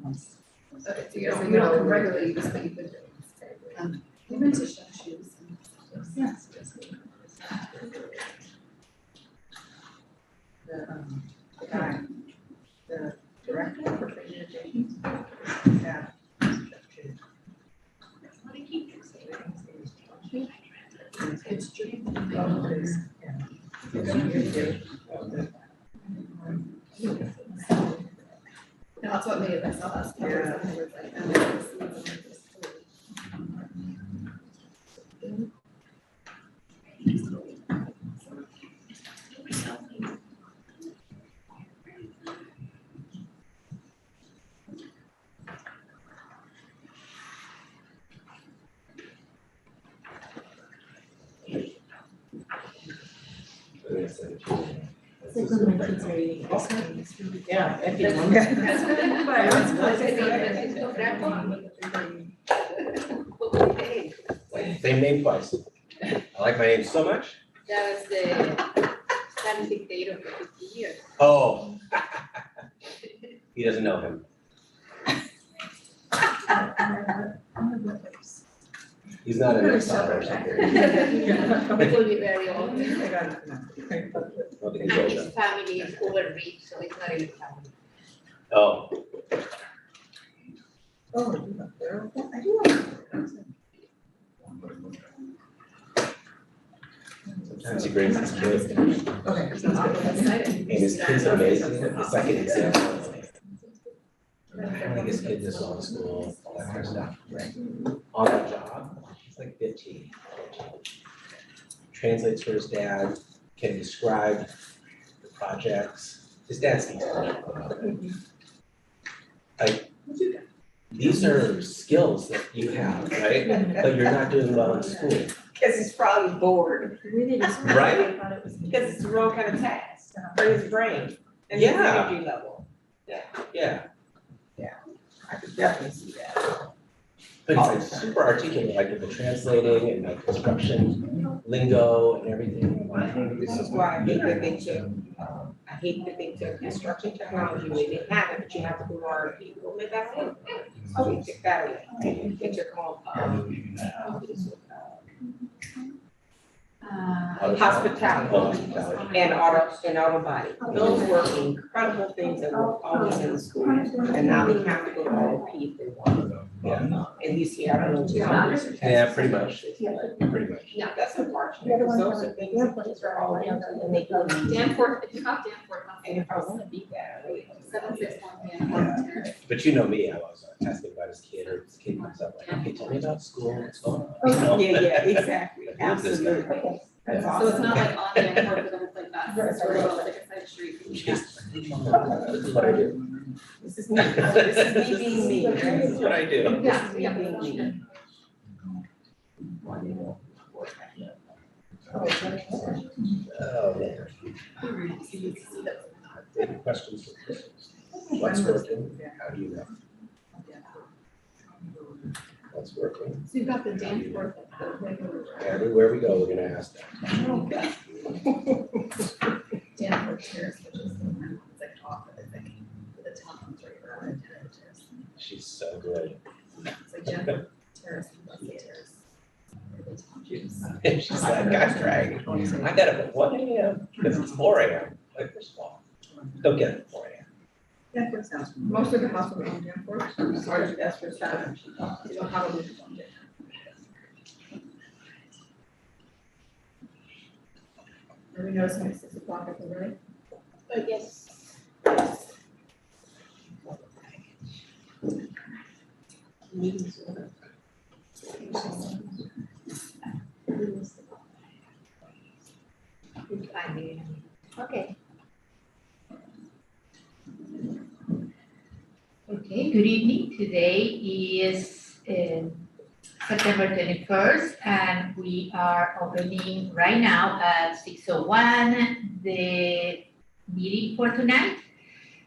once. Okay, so you don't come regularly, just that you've been doing. We went to Chef Shoes and. Yes. The guy, the director for training education. Yeah. It's true. Oh, it is, yeah. And that's what made it, I saw that. Yeah. And it was like, oh, this is amazing. Yeah. Same name twice. I like my name so much. That was the scientific date of the 50 years. Oh. He doesn't know him. He's not an ex-officer or something. It will be very old. I don't think And he's old his enough. family is overreach, so it's not even family. Oh, Oh, I do like. sometimes he brings his kid, Okay, sounds good. and his kid's amazing. It's like an example. I think his kid does well in school, all that kind of stuff. On the job, he's like 15. Translates for his dad, can describe the projects. His dad speaks English. Like, these are skills that you have, right? But you're not doing well in school. Because he's probably bored. Right? Because it's the wrong kind of task for his brain and his Yeah. energy level. Yeah, I could definitely see that. but he's like super articulate, like with the translating and like construction lingo and everything. This is why I hate that they took, I hate that they took construction technology, they didn't have it, but you have to do RFP, go make that one. So we took that away. They took on, hospitality and auto body. Those were incredible things that were always in the school. And now they have to go to RFP if they want. Yeah. At least here, I don't know. Yeah, pretty much. Pretty much. Yeah, that's unfortunate, because those are things that kids are all into, and they go. Danforth, it's not Danforth, And if I wanna be that, I really. 761 Danforth. But you know me, I was asking about his kid, or his kid comes up like, okay, tell me about school, what's going on? You know? Yeah, exactly, I love this guy. absolutely. That's So awesome. it's not like on Danforth, but then it's like that, it's sort of like a side street. This is what I do. This is me, this is me being me. This is what I do. Yeah, This is me being me. Oh, man. Any questions for Chris? What's working? How do you know? What's working? So you've got the Danforth, Everywhere we go, we're gonna ask that. Danforth Terrace, which is the one that's like off of it, like the top one's right around the terrace. She's so good. It's like Danforth Terrace, and Leslie Terrace. She's like, gosh, Greg, I got up at 1 AM because it's 4 AM. Like, first of all, don't get up at 4 AM. Danforth sounds. Most of the houses are on Danforth. Sorry, that's for time. You don't have a roof on it. Are we noticing at 6 o'clock at the right? Yes. Meetings order. Okay. Okay, good evening. Today is September 21st, and we are opening right now at 6:01 the meeting for tonight.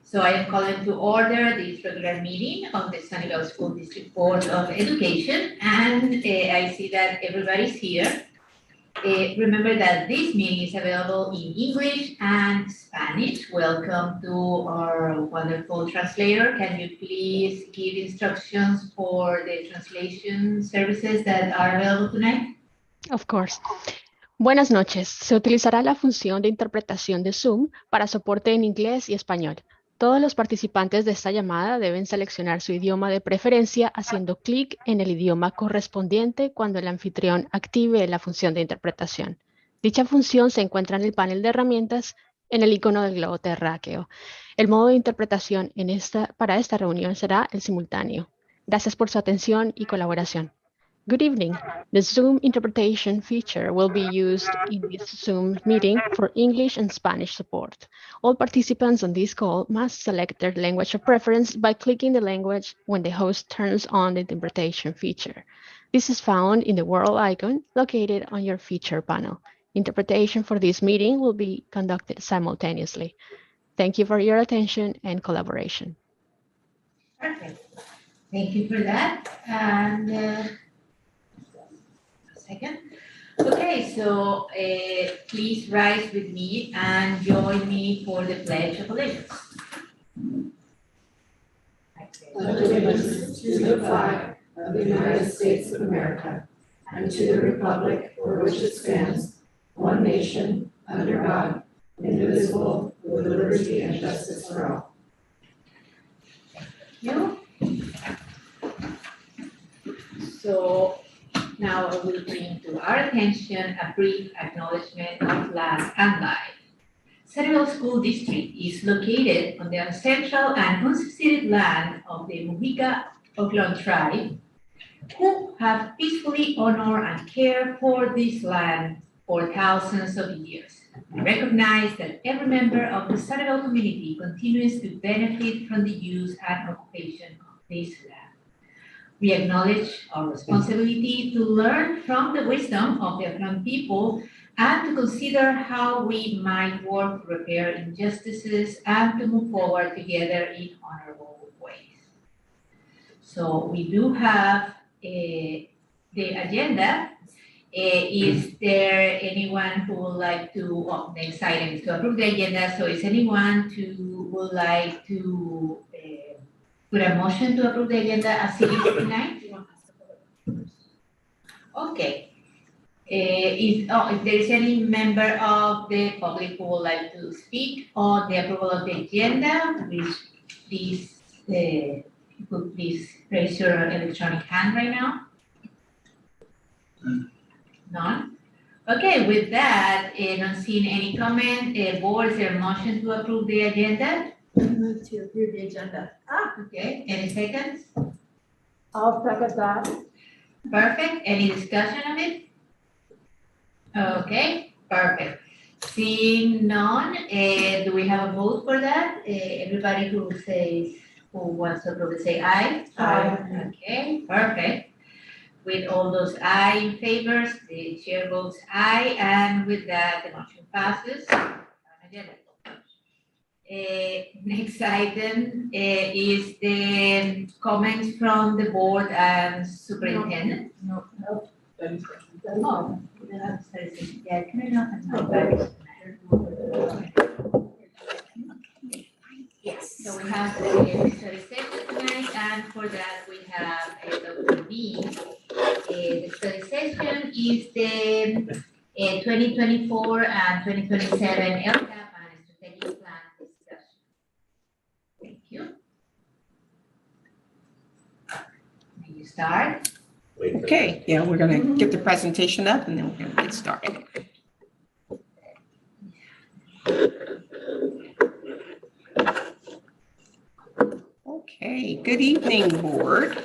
So I am calling to order this regular meeting of the Sunnyvale School District Board of Education, and I see that everybody's here. Remember that this meeting is available in English and Spanish. Welcome to our wonderful translator. Can you please give instructions for the translation services that are available tonight? Of course. Buenas noches. Se utilizará la función de interpretación de Zoom para soporte en inglés y español. Todos los participantes de esta llamada deben seleccionar su idioma de preferencia haciendo clic en el idioma correspondiente cuando el anfitrión active la función de interpretación. Dicha función se encuentra en el panel de herramientas en el icono del globo terráqueo. El modo de interpretación para esta reunión será el simultáneo. Gracias por su atención y colaboración. Good evening. The Zoom interpretation feature will be used in this Zoom meeting for English and Spanish support. All participants on this call must select their language of preference by clicking the language when the host turns on the interpretation feature. This is found in the world icon located on your feature panel. Interpretation for this meeting will be conducted simultaneously. Thank you for your attention and collaboration. Perfect. Thank you for that. And second. Okay, so please rise with me and join me for the Pledge of Allegiance. Allegiance to the flag of the United States of America and to the republic for which it stands, one nation, under God, indivisible, with liberty and justice for all. You. So now I will bring to our attention a brief acknowledgement of land and life. Centerville School District is located on the ancestral and unceded land of the Mohica Ohlone tribe, who have peacefully honored and cared for this land for thousands of years. We recognize that every member of the Centerville community continues to benefit from the use and occupation of this land. We acknowledge our responsibility to learn from the wisdom of the Ohlone people and to consider how we might work to repair injustices and to move forward together in honorable ways. So we do have the agenda. Is there anyone who would like to, next item is to approve the agenda. So is anyone who would like to put a motion to approve the agenda as it is tonight? Okay. If there is any member of the public who would like to speak on the approval of the agenda, please raise your electronic hand right now. None? Okay, with that, not seeing any comment, board, is there a motion to approve the agenda? Move to approve the agenda. Okay, any seconds? I'll second that. Perfect, any discussion of it? Okay, perfect. Seeing none, do we have a vote for that? Everybody who wants to approve it, say aye. Aye. Okay, perfect. With all those aye in favor, the chair votes aye, and with that, the motion passes. Next item is the comments from the board and superintendent. No. Oh, yeah, can I not? Yes. So we have the study session tonight, and for that we have Dr. B. The study session is the 2024 and 2027 LCAP and strategic plan discussion. Thank you. May you start? Wait for Okay, yeah, we're gonna get the presentation up and then we're gonna get started. Okay, good evening, board.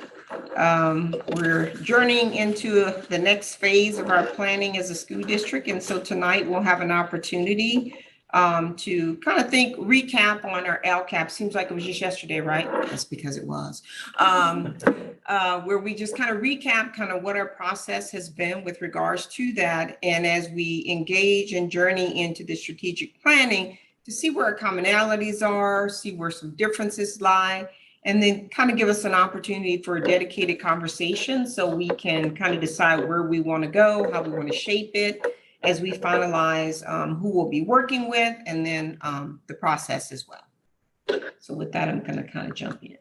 We're journeying into the next phase of our planning as a school district. And so tonight we'll have an opportunity to kind of recap on our LCAP. Seems like it was just yesterday, right? That's because it was. Where we just kind of recap what our process has been with regards to that. And as we engage and journey into the strategic planning to see where our commonalities are, see where some differences lie, and then kind of give us an opportunity for a dedicated conversation so we can kind of decide where we want to go, how we want to shape it, as we finalize who we'll be working with and then the process as well. So with that, I'm going to kind of jump in.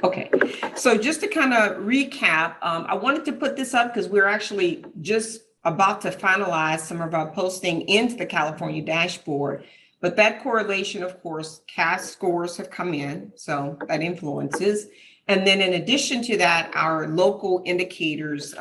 Okay, so just to kind of recap, I wanted to put this up because we're actually just about to finalize some of our posting into the California dashboard. But that correlation, of course, CAS scores have come in, so that influences. And then in addition to that, our local indicators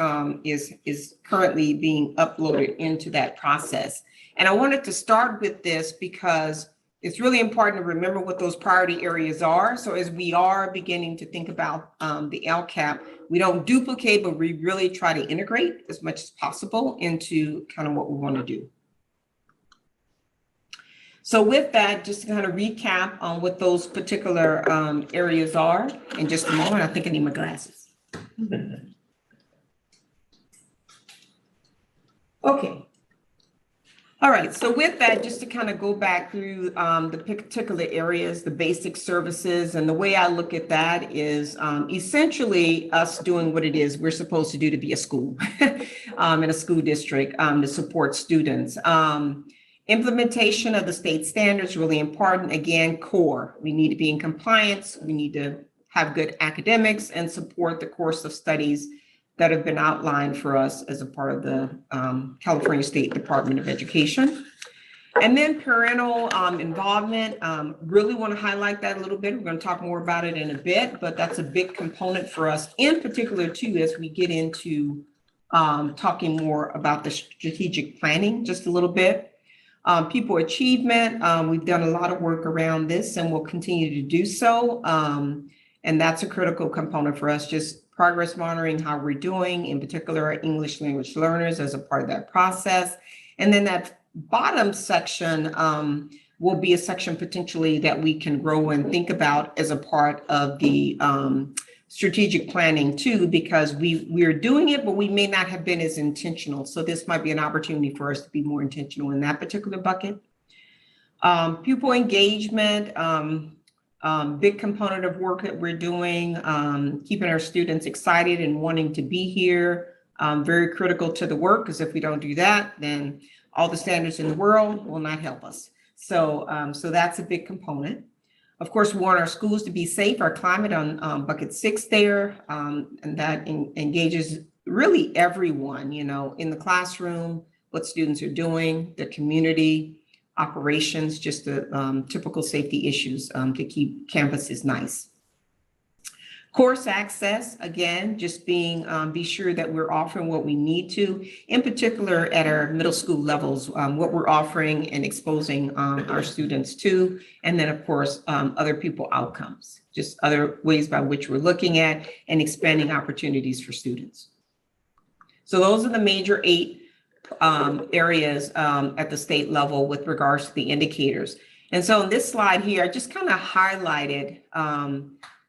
is currently being uploaded into that process. And I wanted to start with this because it's really important to remember what those priority areas are. So as we are beginning to think about the LCAP, we don't duplicate, but we really try to integrate as much as possible into kind of what we want to do. So with that, just to kind of recap on what those particular areas are in just a moment. I think I need my glasses. Okay. All right, so with that, just to kind of go back through the particular areas, the basic services, and the way I look at that is essentially us doing what it is we're supposed to do to be a school in a school district to support students. Implementation of the state standards, really important. Again, core, we need to be in compliance. We need to have good academics and support the course of studies that have been outlined for us as a part of the California State Department of Education. And then parental involvement, really want to highlight that a little bit. We're going to talk more about it in a bit, but that's a big component for us in particular too, as we get into talking more about the strategic planning just a little bit. Pupil achievement, we've done a lot of work around this and we'll continue to do so. And that's a critical component for us, just progress monitoring how we're doing, in particular our English language learners as a part of that process. And then that bottom section will be a section potentially that we can grow and think about as a part of the strategic planning too, because we're doing it, but we may not have been as intentional. So this might be an opportunity for us to be more intentional in that particular bucket. Pupil engagement, big component of work that we're doing, keeping our students excited and wanting to be here, very critical to the work, because if we don't do that, then all the standards in the world will not help us. So, so that's a big component. Of course, we want our schools to be safe, our climate on bucket 6 there, and that engages really everyone, you know, in the classroom, what students are doing, the community, operations, just the typical safety issues to keep campuses nice. Course access, again, just be sure that we're offering what we need to, in particular at our middle school levels, what we're offering and exposing our students to, and then of course, other pupil outcomes, just other ways by which we're looking at and expanding opportunities for students. So those are the major 8 areas at the state level with regards to the indicators. And so in this slide here, I just kind of highlighted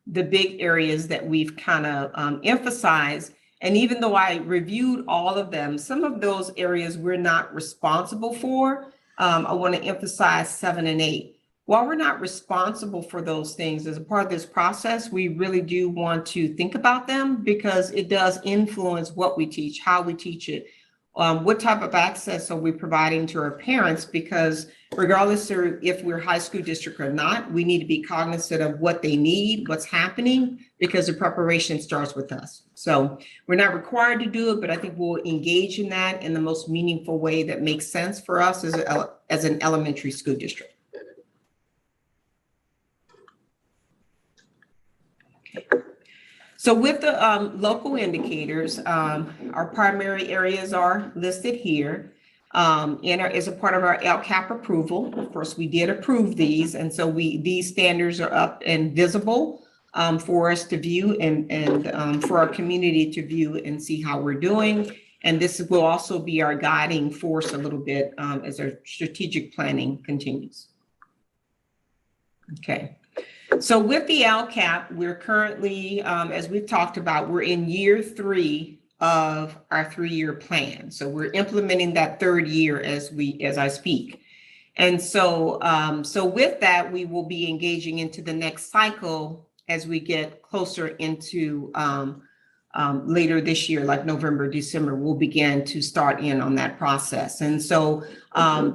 the big areas that we've kind of emphasized. And even though I reviewed all of them, some of those areas we're not responsible for. I want to emphasize 7 and 8. While we're not responsible for those things as a part of this process, we really do want to think about them because it does influence what we teach, how we teach it, what type of access are we providing to our parents, because regardless of if we're high school district or not, we need to be cognizant of what they need, what's happening, because the preparation starts with us. So we're not required to do it, but I think we'll engage in that in the most meaningful way that makes sense for us as an elementary school district. Okay. So with the local indicators, our primary areas are listed here. As a part of our LCAP approval, of course, we did approve these. And so these standards are up and visible for us to view and for our community to view and see how we're doing. And this will also be our guiding force a little bit as our strategic planning continues. Okay. So with the LCAP, we're currently, as we've talked about, we're in year 3 of our 3-year plan. So we're implementing that 3rd year as I speak. And so, so with that, we will be engaging into the next cycle as we get closer into later this year, like November, December, we'll begin to start in on that process. And so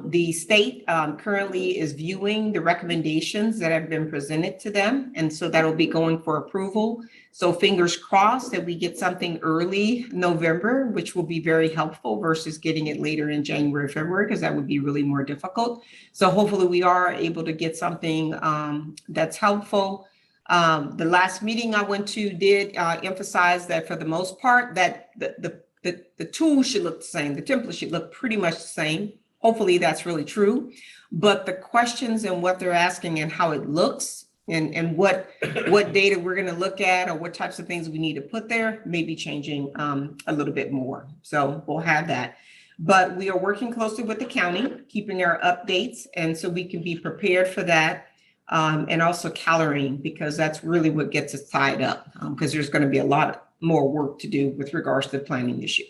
the state currently is viewing the recommendations that have been presented to them. And so that'll be going for approval. So fingers crossed that we get something early November, which will be very helpful versus getting it later in January, February, because that would be really more difficult. So hopefully we are able to get something that's helpful. The last meeting I went to did emphasize that for the most part, that the tool should look the same. The template should look pretty much the same. Hopefully that's really true. But the questions and what they're asking and how it looks and what data we're going to look at or what types of things we need to put there may be changing a little bit more. So we'll have that. But we are working closely with the county, keeping our updates, and so we can be prepared for that. And also coloring, because that's really what gets us tied up, because there's going to be a lot more work to do with regards to the planning issue.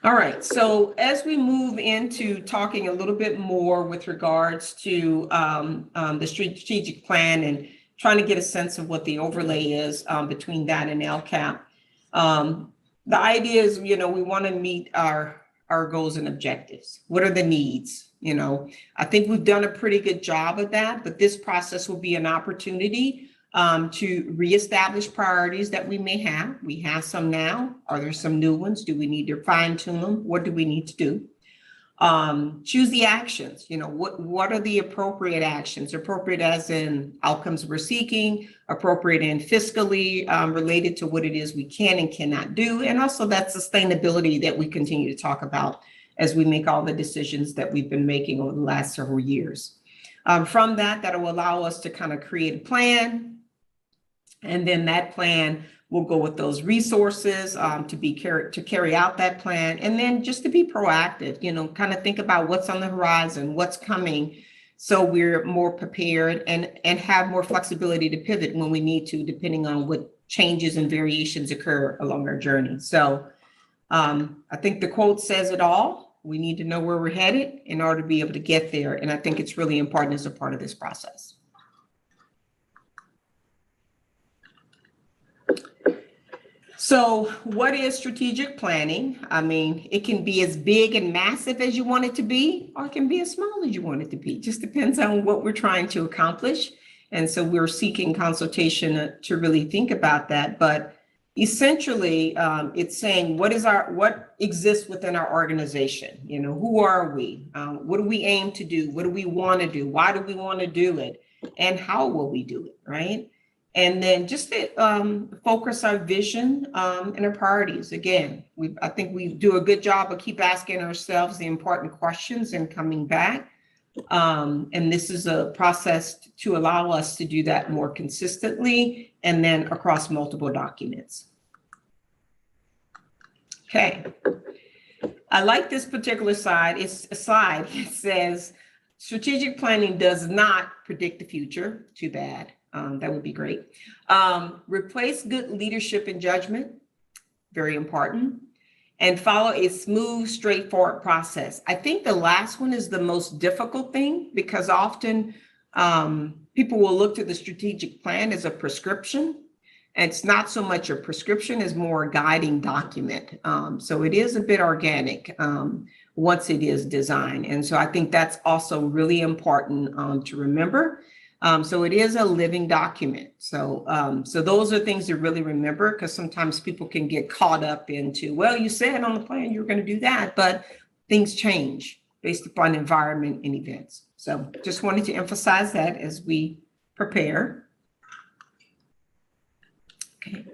All right, so as we move into talking a little bit more with regards to the strategic plan and trying to get a sense of what the overlay is between that and LCAP, the idea is, we want to meet our goals and objectives. What are the needs? I think we've done a pretty good job of that, but this process will be an opportunity to reestablish priorities that we may have. We have some now. Are there some new ones? Do we need to fine tune them? What do we need to do? Choose the actions. What are the appropriate actions? Appropriate as in outcomes we're seeking, appropriate and fiscally related to what it is we can and cannot do. And also that sustainability that we continue to talk about as we make all the decisions that we've been making over the last several years. From that will allow us to kind of create a plan. And then that plan will go with those resources to carry out that plan. And then just to be proactive, kind of think about what's on the horizon, what's coming, so we're more prepared and have more flexibility to pivot when we need to, depending on what changes and variations occur along our journey. So I think the quote says it all. We need to know where we're headed in order to be able to get there. And I think it's really important as a part of this process. So what is strategic planning? I mean, it can be as big and massive as you want it to be, or it can be as small as you want it to be. Just depends on what we're trying to accomplish. And so we're seeking consultation to really think about that. But essentially, it's saying what exists within our organization. Who are we? What do we aim to do? What do we want to do? Why do we want to do it? And how will we do it, right? And then just to focus our vision and our priorities. Again, I think we do a good job of keep asking ourselves the important questions and coming back. And this is a process to allow us to do that more consistently and then across multiple documents. Okay. I like this particular slide. It's a slide. It says, strategic planning does not predict the future. Too bad. That would be great. Replace good leadership and judgment. Very important. And follow a smooth, straightforward process. I think the last one is the most difficult thing, because often people will look to the strategic plan as a prescription. And it's not so much a prescription as more a guiding document. So it is a bit organic once it is designed. And so I think that's also really important to remember. So it is a living document. So those are things to really remember, because sometimes people can get caught up into, well, you said on the plan you were going to do that, but things change based upon environment and events. So just wanted to emphasize that as we prepare. Okay.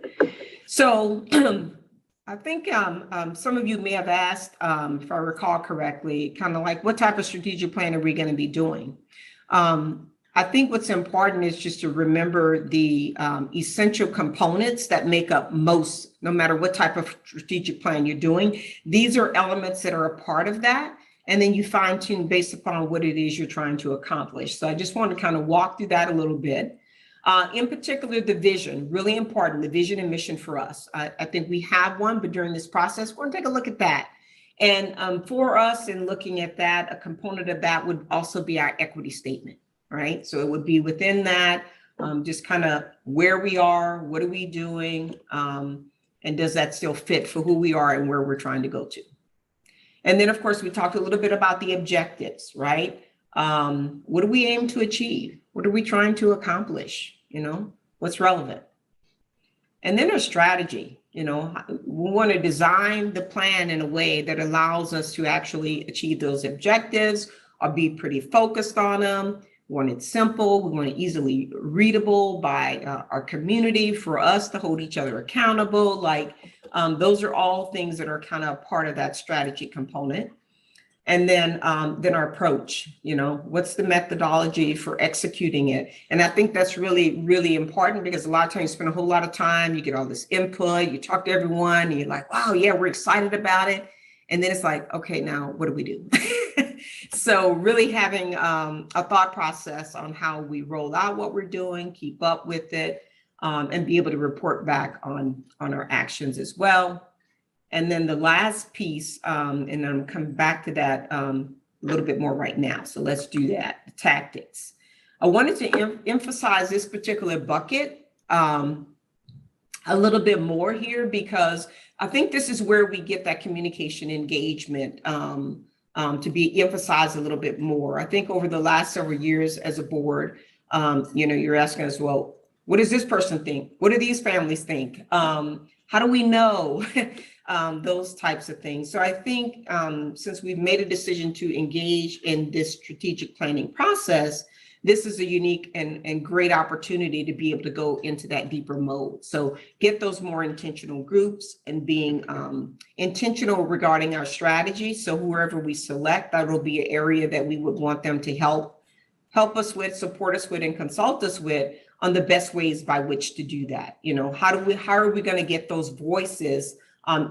So I think some of you may have asked, if I recall correctly, kind of like what type of strategic plan are we going to be doing? I think what's important is just to remember the essential components that make up most, no matter what type of strategic plan you're doing. These are elements that are a part of that. And then you fine tune based upon what it is you're trying to accomplish. So I just want to kind of walk through that a little bit. In particular, the vision, really important, the vision and mission for us. I think we have one, but during this process, we're going to take a look at that. And for us, in looking at that, a component of that would also be our equity statement. Right. So it would be within that, just kind of where we are, what are we doing, and does that still fit for who we are and where we're trying to go to? And then, of course, we talked a little bit about the objectives, right? What do we aim to achieve? What are we trying to accomplish? You know, what's relevant? And then our strategy, you know, we want to design the plan in a way that allows us to actually achieve those objectives or be pretty focused on them. We want it simple. We want it easily readable by our community, for us to hold each other accountable. Like those are all things that are kind of part of that strategy component. And then our approach, you know, what's the methodology for executing it? And I think that's really, really important, because a lot of times you spend a whole lot of time, you get all this input, you talk to everyone, and you're like, wow, yeah, we're excited about it. And then it's like, okay, now what do we do? So really having a thought process on how we roll out what we're doing, keep up with it, and be able to report back on our actions as well. And then the last piece, and I'm coming back to that a little bit more right now. So let's do that, the tactics. I wanted to emphasize this particular bucket a little bit more here, because I think this is where we get that communication engagement to be emphasized a little bit more. I think over the last several years as a board, you know, you're asking us, well, what does this person think? What do these families think? How do we know? Those types of things. So I think since we've made a decision to engage in this strategic planning process, this is a unique and great opportunity to be able to go into that deeper mode. So get those more intentional groups and being intentional regarding our strategy. So whoever we select, that will be an area that we would want them to help us with, support us with, and consult us with on the best ways by which to do that. You know, how are we going to get those voices,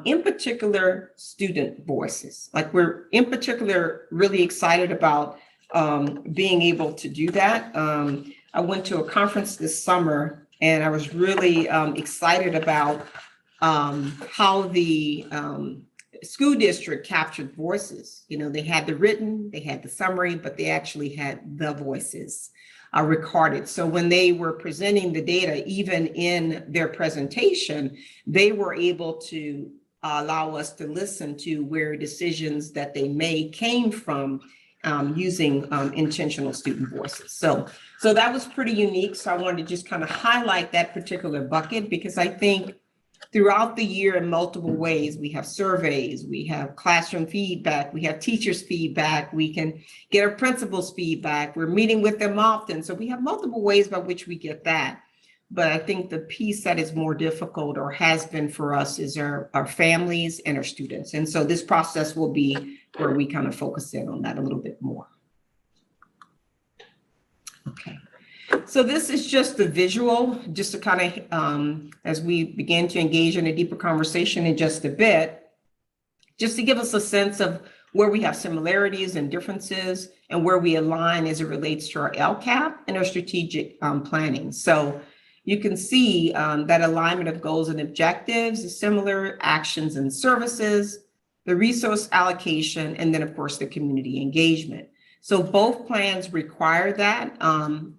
in particular student voices? Like, we're in particular really excited about being able to do that. I went to a conference this summer, and I was really excited about how the school district captured voices. You know, they had the written, they had the summary, but they actually had the voices recorded. So when they were presenting the data, even in their presentation, they were able to allow us to listen to where decisions that they made came from using intentional student voices. So that was pretty unique. So I wanted to just kind of highlight that particular bucket, because I think throughout the year, in multiple ways, we have surveys, we have classroom feedback, we have teachers' feedback, we can get our principals' feedback, we're meeting with them often. So we have multiple ways by which we get that. But I think the piece that is more difficult, or has been for us, is our families and our students. And so this process will be where we kind of focus in on that a little bit more. Okay. So this is just the visual, just to kind of, as we begin to engage in a deeper conversation in just a bit, just to give us a sense of where we have similarities and differences, and where we align as it relates to our LCAP and our strategic planning. So you can see that alignment of goals and objectives, the similar actions and services, the resource allocation, and then of course the community engagement. So both plans require that,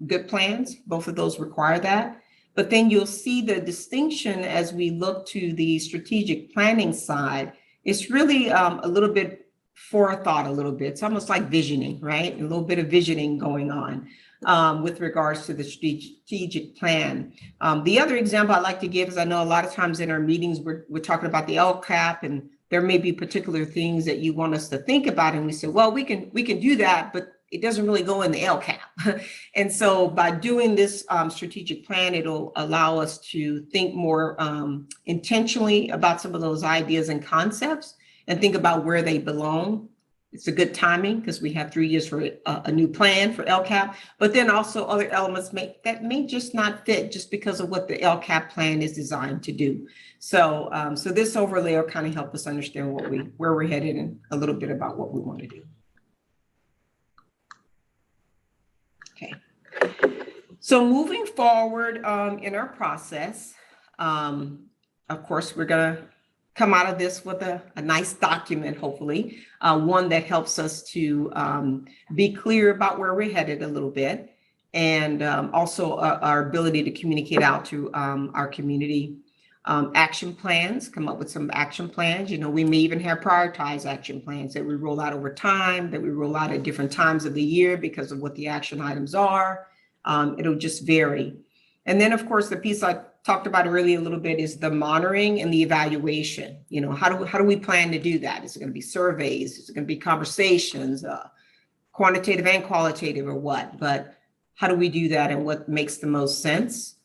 good plans, both of those require that. But then you'll see the distinction as we look to the strategic planning side. It's really a little bit forethought, a little bit. It's almost like visioning, right? A little bit of visioning going on with regards to the strategic plan. The other example I like to give is, I know a lot of times in our meetings, we're talking about the LCAP, and there may be particular things that you want us to think about, and we say, well, we can do that, but it doesn't really go in the LCAP. And so by doing this strategic plan, it'll allow us to think more intentionally about some of those ideas and concepts, and think about where they belong. It's a good timing, because we have 3 years for a new plan for LCAP, but then also other elements that may just not fit, just because of what the LCAP plan is designed to do. So so this overlay will kind of help us understand where we're headed, and a little bit about what we want to do. Okay. So moving forward in our process, of course, we're going to come out of this with a nice document, hopefully, one that helps us to be clear about where we're headed a little bit. and also our ability to communicate out to our community. Action plans, come up with some action plans. You know, we may even have prioritized action plans that we roll out over time, that we roll out at different times of the year because of what the action items are. It'll just vary. And then, of course, the piece I talked about earlier a little bit is the monitoring and the evaluation. You know, how do we plan to do that? Is it going to be surveys? Is it going to be conversations, quantitative and qualitative, or what? But how do we do that, and what makes the most sense?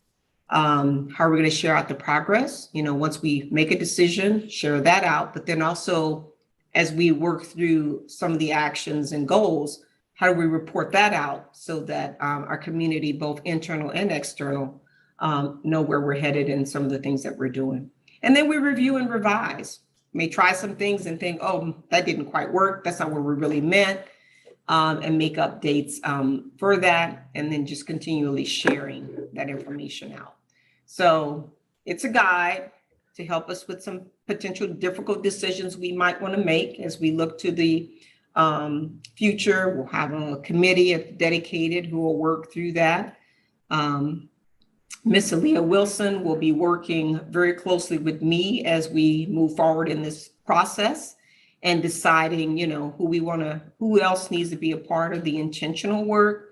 How are we going to share out the progress? You know, once we make a decision, share that out. But then also, as we work through some of the actions and goals, how do we report that out so that our community, both internal and external, know where we're headed and some of the things that we're doing? And then we review and revise. We may try some things and think, oh, that didn't quite work. That's not what we really meant. And make updates for that, and then just continually sharing that information out. So it's a guide to help us with some potential difficult decisions we might want to make as we look to the future. We'll have a committee dedicated who will work through that. Miss Aaliyah Wilson will be working very closely with me as we move forward in this process and deciding, you know, who else needs to be a part of the intentional work.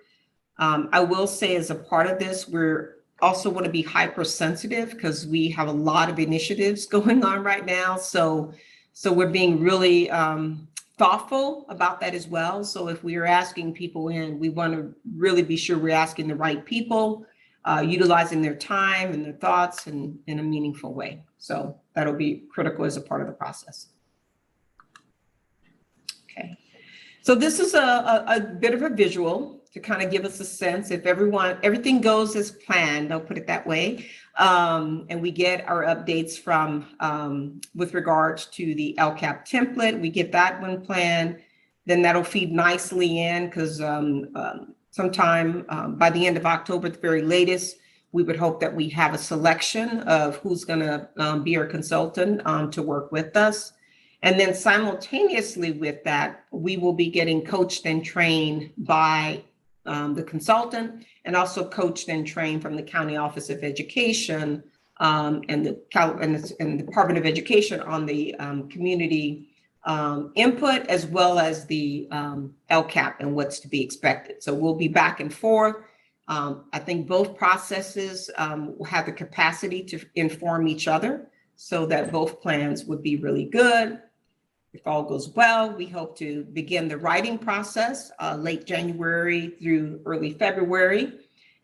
I will say, as a part of this, we're also want to be hypersensitive because we have a lot of initiatives going on right now. So we're being really thoughtful about that as well. So if we are asking people in, we want to really be sure we're asking the right people, utilizing their time and their thoughts in a meaningful way. So that'll be critical as a part of the process. Okay, so this is a bit of a visual to kind of give us a sense if everything goes as planned, I'll put it that way, and we get our updates from with regards to the LCAP template, we get that one planned, then that'll feed nicely in because sometime by the end of October at the very latest, we would hope that we have a selection of who's going to be our consultant to work with us. And then simultaneously with that, we will be getting coached and trained by the consultant, and also coached and trained from the County Office of Education and the Department of Education on the community input, as well as the LCAP and what's to be expected. So we'll be back and forth. I think both processes will have the capacity to inform each other so that both plans would be really good. If all goes well, we hope to begin the writing process late January through early February,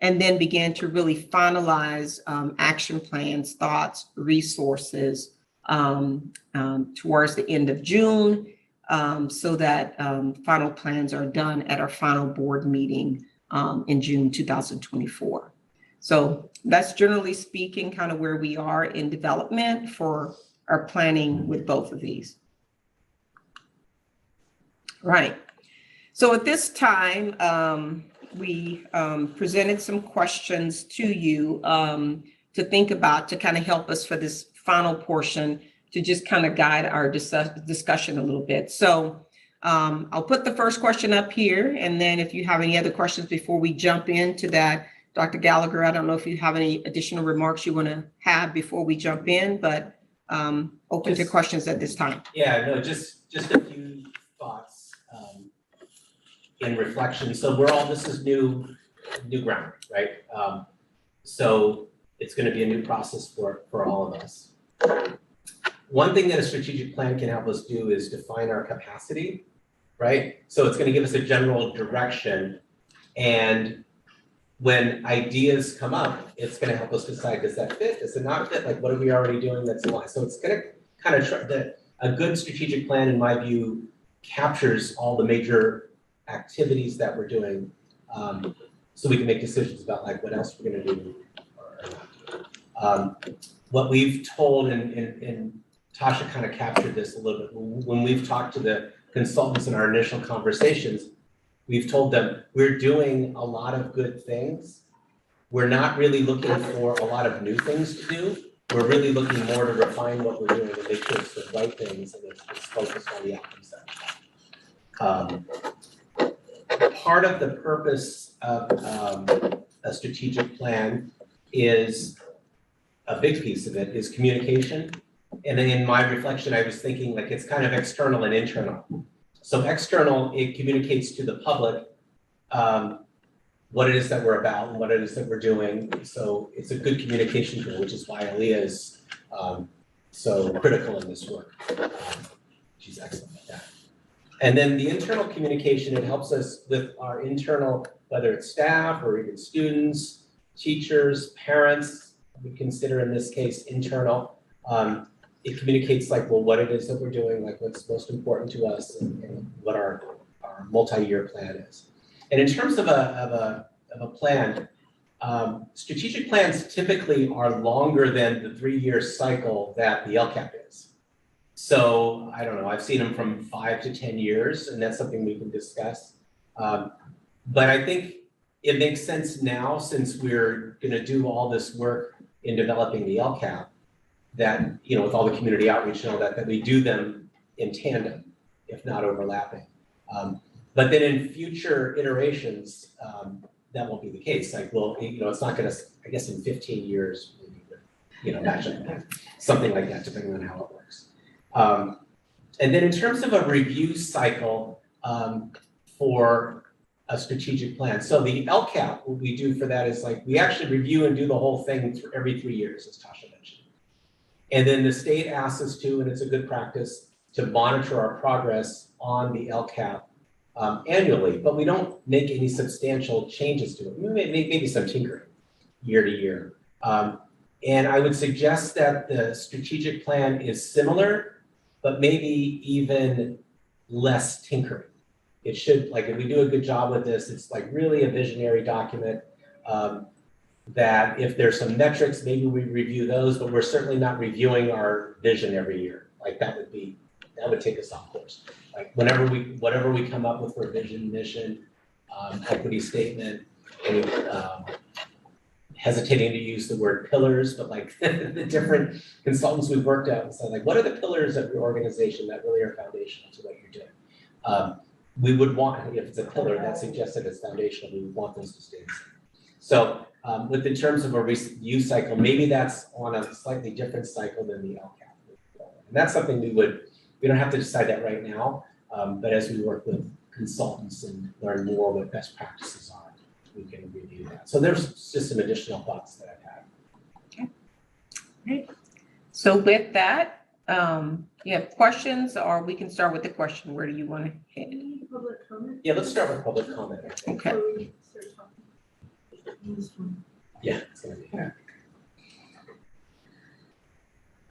and then begin to really finalize action plans, thoughts, resources towards the end of June, so that final plans are done at our final board meeting in June 2024. So that's generally speaking kind of where we are in development for our planning with both of these. Right. So at this time, we presented some questions to you to think about, to kind of help us for this final portion, to just kind of guide our discussion a little bit. So I'll put the first question up here, and then if you have any other questions before we jump into that, Dr. Gallagher, I don't know if you have any additional remarks you want to have before we jump in, but open to questions at this time. Yeah, no, just a few thoughts in reflection. So this is new ground, right? So it's going to be a new process for all of us. One thing that a strategic plan can help us do is define our capacity, right? So it's going to give us a general direction, and when ideas come up, it's going to help us decide, does that fit? Does it not fit? Like, what are we already doing that's aligned? So it's going to kind of a good strategic plan, in my view, captures all the major activities that we're doing, so we can make decisions about like what else we're going to do or not do. What we've told, and Tasha kind of captured this a little bit, when we've talked to the consultants in our initial conversations, we've told them we're doing a lot of good things. We're not really looking for a lot of new things to do. We're really looking more to refine what we're doing and make sure it's the right things and it's focused on the outcomes that we have. part of the purpose of a strategic plan is, a big piece of it is communication. And then in my reflection, I was thinking like it's kind of external and internal. So external, it communicates to the public what it is that we're about and what it is that we're doing. So it's a good communication tool, which is why Aaliyah is so critical in this work. She's excellent at that. And then the internal communication, it helps us with our internal, whether it's staff or even students, teachers, parents, we consider in this case internal. It communicates like, well, what it is that we're doing, like what's most important to us and what our multi-year plan is. And in terms of a plan, strategic plans typically are longer than the 3-year cycle that the LCAP is. So I don't know, I've seen them from 5 to 10 years, and that's something we can discuss. But I think it makes sense now, since we're gonna do all this work in developing the LCAP, that, you know, with all the community outreach and all that, that we do them in tandem, if not overlapping. But then in future iterations, that won't be the case. Like, well, you know, it's not gonna, I guess in 15 years, maybe, you know, imagine something like that, depending on how it works. And then in terms of a review cycle for a strategic plan. So the LCAP, what we do for that is like, we actually review and do the whole thing every 3 years, as Tasha mentioned. And then the state asks us to, and it's a good practice, to monitor our progress on the LCAP annually, but we don't make any substantial changes to it. We may make maybe some tinkering year to year. And I would suggest that the strategic plan is similar, but maybe even less tinkering. It should, like, if we do a good job with this, it's like really a visionary document that if there's some metrics, maybe we review those, but we're certainly not reviewing our vision every year. Like that would take us off course. Like whatever we come up with for vision, mission, equity statement, and hesitating to use the word pillars, but like the different consultants we've worked out and said, like, what are the pillars of your organization that really are foundational to what you're doing? We would want, if it's a pillar that suggests that it's foundational, we would want those to stay the same. So in terms of a review cycle, maybe that's on a slightly different cycle than the LCAP. And that's something we don't have to decide that right now, but as we work with consultants and learn more what best practices are, we can review that. So there's just some additional thoughts that I've had. Okay. Great. So with that, you have questions, or we can start with the question. Where do you want to hit? Any public comment? Yeah, let's start with public comment, I think. Okay. Before we start talking? This one. Yeah, it's gonna be.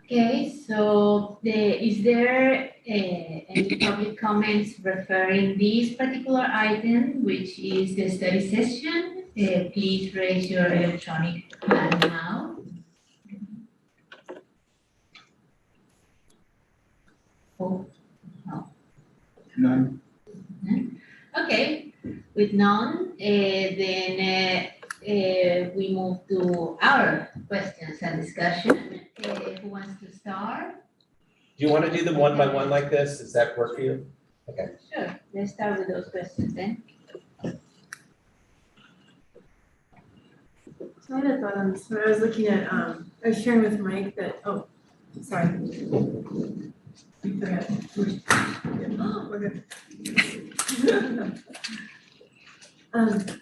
Okay, so is there any public comments referring this particular item, which is the study session? Please raise your electronic hand now. Oh, no. None. Okay, with none, then we move to our questions and discussion. Who wants to start? Do you want to do them one by one like this? Does that work for you? Okay. Sure, let's start with those questions then. So I had a thought on this, when I was looking at, I was sharing with Mike that, oh, sorry. I forgot. Oh, we're good.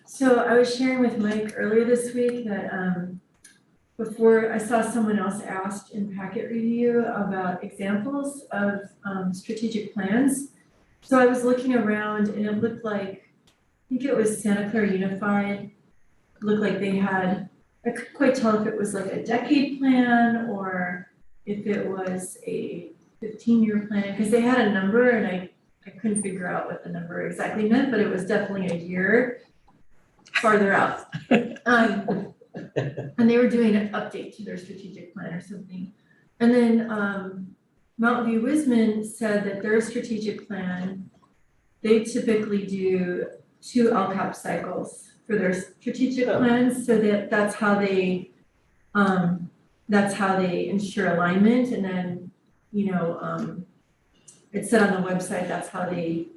So I was sharing with Mike earlier this week that before I saw someone else asked in packet review about examples of strategic plans. So I was looking around and it looked like, I think it was Santa Clara Unified. It looked like they had, I couldn't quite tell if it was like a decade plan or if it was a 15-year plan, because they had a number and I couldn't figure out what the number exactly meant, but it was definitely a year farther out. And they were doing an update to their strategic plan or something. And then Mountain View Wisman said that their strategic plan, they typically do 2 LCAP cycles for their strategic plans, so that's how they ensure alignment. And then, you know, it said on the website, that's how they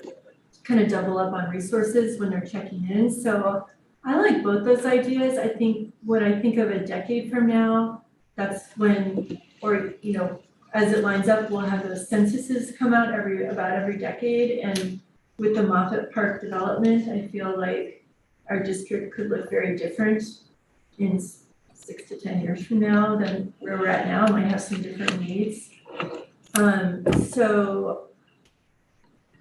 kind of double up on resources when they're checking in. So I like both those ideas. I think when I think of a decade from now, that's when, or, you know, as it lines up, we'll have those censuses come out about every decade. And with the Moffett Park development, I feel like our district could look very different in 6 to 10 years from now than where we're at now. It might have some different needs. So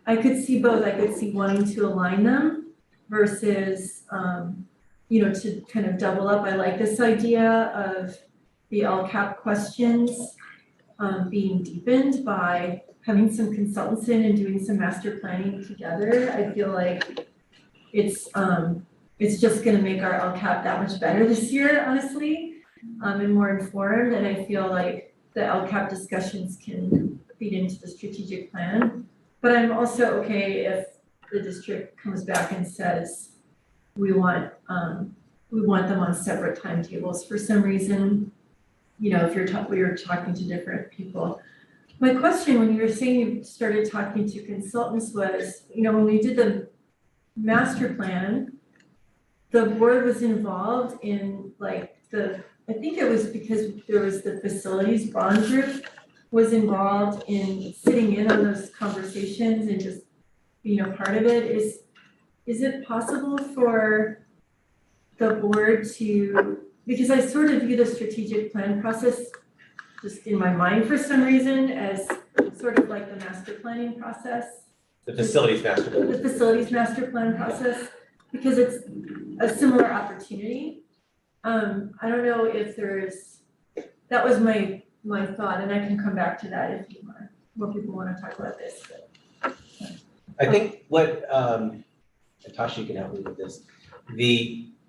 I could see both. I could see wanting to align them versus, you know, to kind of double up. I like this idea of the LCAP questions being deepened by having some consultants in and doing some master planning together. I feel like it's just gonna make our LCAP that much better this year, honestly, and more informed. And I feel like the LCAP discussions can feed into the strategic plan. But I'm also okay if the district comes back and says, we want them on separate timetables for some reason. You know, if we were talking to different people. My question, when you were saying you started talking to consultants was, you know, when we did the master plan, the board was involved in like I think it was because there was the facilities bond group was involved in sitting in on those conversations and just being a part of it. Is it possible for the board to, because I sort of view the strategic plan process just in my mind for some reason as sort of like the master planning process. The facilities master plan. The facilities master plan process, because it's a similar opportunity. I don't know if that was my thought, and I can come back to that if you want, more people want to talk about this. But. I think what, Natasha, you can help me with this.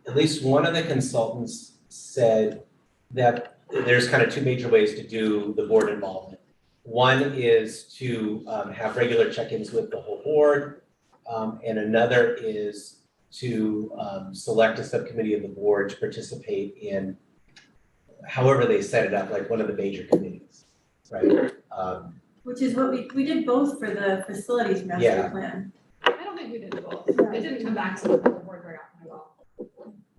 At least one of the consultants said that there's kind of two major ways to do the board involvement. One is to have regular check-ins with the whole board, and another is to select a subcommittee of the board to participate in however they set it up, like one of the major committees, right? Which is what we did both for the facilities master Yeah. plan. I don't think we did both. It didn't come back to the board very often at all.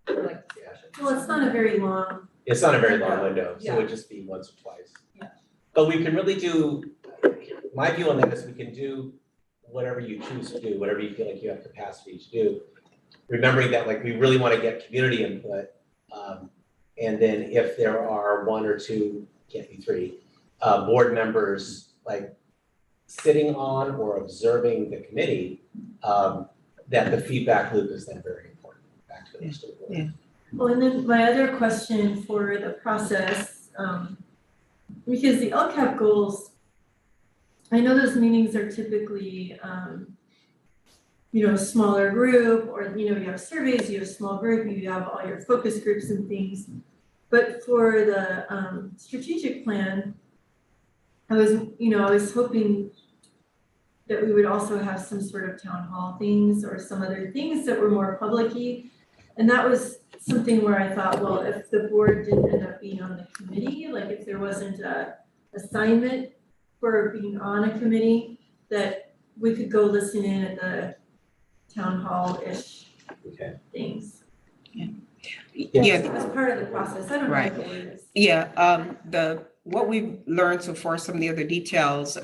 For like discussion. Well, it's not a very long. It's not a very long window, so Yeah. it would just be once or twice. Yeah. But we can really do, my view on that is we can do whatever you choose to do, whatever you feel like you have capacity to do. Remembering that like we really want to get community input. And then if there are one or two, can't be three, board members like sitting on or observing the committee, that the feedback loop is then very important back to the rest of the board. Yeah. Well, and then my other question for the process, because the LCAP goals, I know those meetings are typically, you know, a smaller group, or, you know, you have surveys, you have a small group, you have all your focus groups and things. But for the strategic plan, I was hoping that we would also have some sort of town hall things or some other things that were more public-y. And that was something where I thought, well, if the board didn't end up being on the committee, like if there wasn't a assignment for being on a committee, that we could go listen in at the town hall-ish Okay. things. Yeah, As part of the process, I don't know Right. what the word is. yeah, what we've learned so far, some of the other details,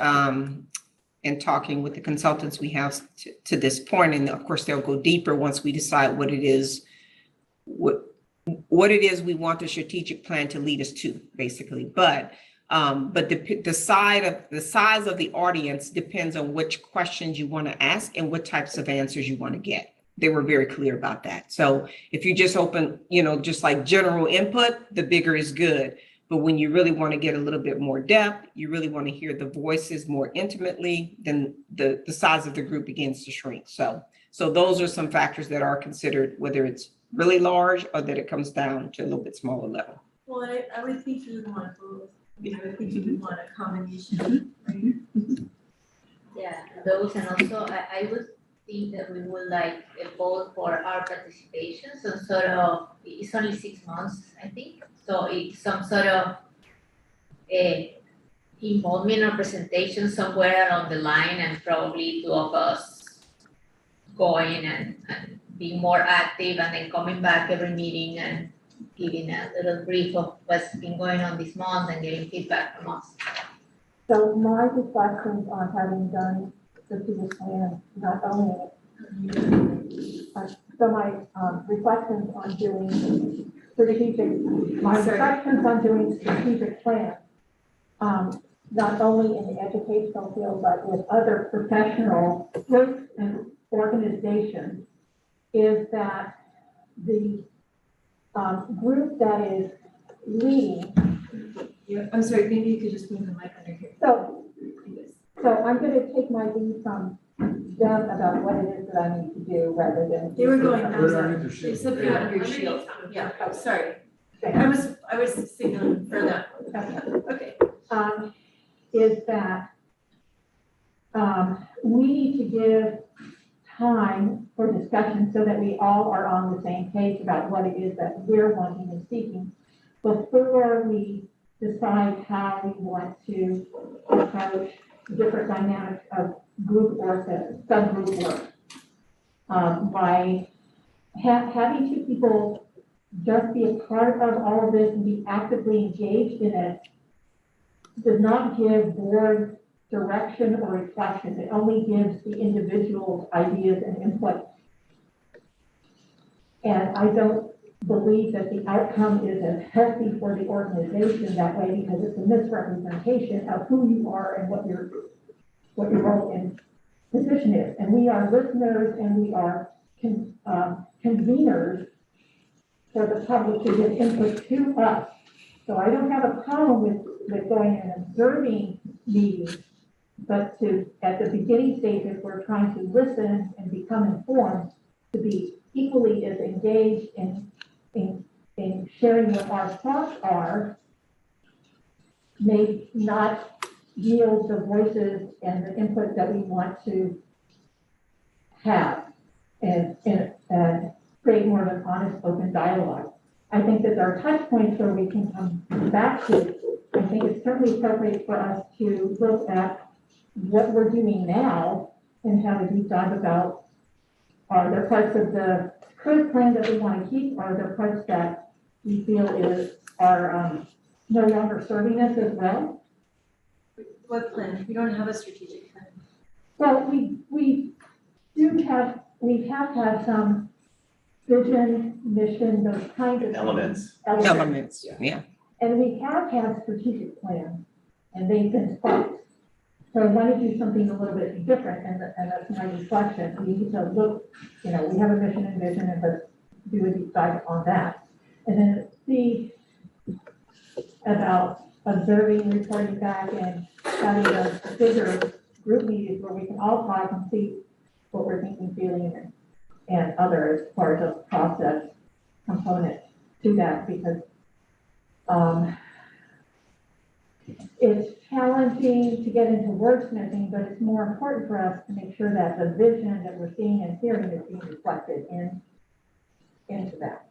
in talking with the consultants we have to this point, and of course they'll go deeper once we decide what it is we want the strategic plan to lead us to, basically. But the size of the audience depends on which questions you want to ask and what types of answers you want to get. They were very clear about that. So if you just open, you know, just like general input, the bigger is good. But when you really want to get a little bit more depth, you really want to hear the voices more intimately, then the size of the group begins to shrink. So those are some factors that are considered, whether it's really large or that it comes down to a little bit smaller level. Well, I would think you would want both. I would think you would want a combination, right? Yeah, those, and also I would think that we would like both for our participation, so sort of, it's only 6 months, I think. So it's some sort of involvement or presentation somewhere along the line, and probably two of us going and being more active and then coming back every meeting and giving a little brief of what's been going on this month and getting feedback from us. So my reflections on having done the strategic plan, not only, so my reflections on doing strategic plan, not only in the educational field, but with other professional groups and organizations, is that the group that is leading. I'm sorry, maybe you could just move the mic under here. So I'm gonna take my lead from them about what it is that I need to do rather than. They were going, Put it underneath your shield. it's up here under your shield. Yeah, oh, sorry. I was signaling for that. Okay. Is that, we need to give time for discussion so that we all are on the same page about what it is that we're wanting and seeking before we decide how we want to approach different dynamics of group work, subgroup work. By having two people just be a part of all of this and be actively engaged in it does not give board direction or reflection. It only gives the individual's ideas and input. And I don't believe that the outcome is as healthy for the organization that way, because it's a misrepresentation of who you are and what your role and position is. And we are listeners and we are conveners for the public to give input to us. So I don't have a problem with going and observing meetings, but at the beginning stages, we're trying to listen and become informed to be equally as engaged in sharing what our thoughts are, may not yield the voices and the input that we want to have and create more of an honest, open dialogue. I think that there are touch points where we can come back to. I think it's certainly appropriate for us to look at what we're doing now and have a deep dive about, are there parts of the current plan that we want to keep? Are there parts that we feel are no longer serving us as well? What plan? We don't have a strategic plan. Well, we have had some vision, mission, those kinds of Elements. Elements, yeah. And we have had strategic plans, and they've been sparked. So I want to do something a little bit different, and that's my reflection. We need to look, we have a mission and vision, and let's do a deep dive on that. And then see about observing, reporting back, and having those bigger group meetings where we can all talk and see what we're thinking, feeling, and other as part of process component to that, because it's challenging to get into wordsmithing, but it's more important for us to make sure that the vision that we're seeing and hearing is being reflected into that.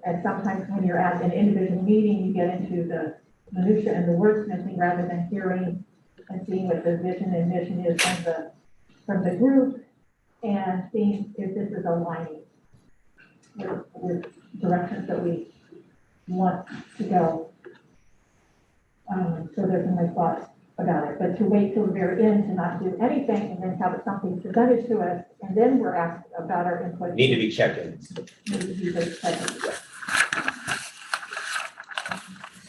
And sometimes when you're at an individual meeting, you get into the minutia and the wordsmithing rather than hearing and seeing what the vision and mission is from the group, and seeing if this is aligning with directions that we want to go. So there's my thoughts about it, but to wait till the very end to not do anything and then have something presented to us, and then we're asked about our input. Need to be check-ins. Need to be those check-ins.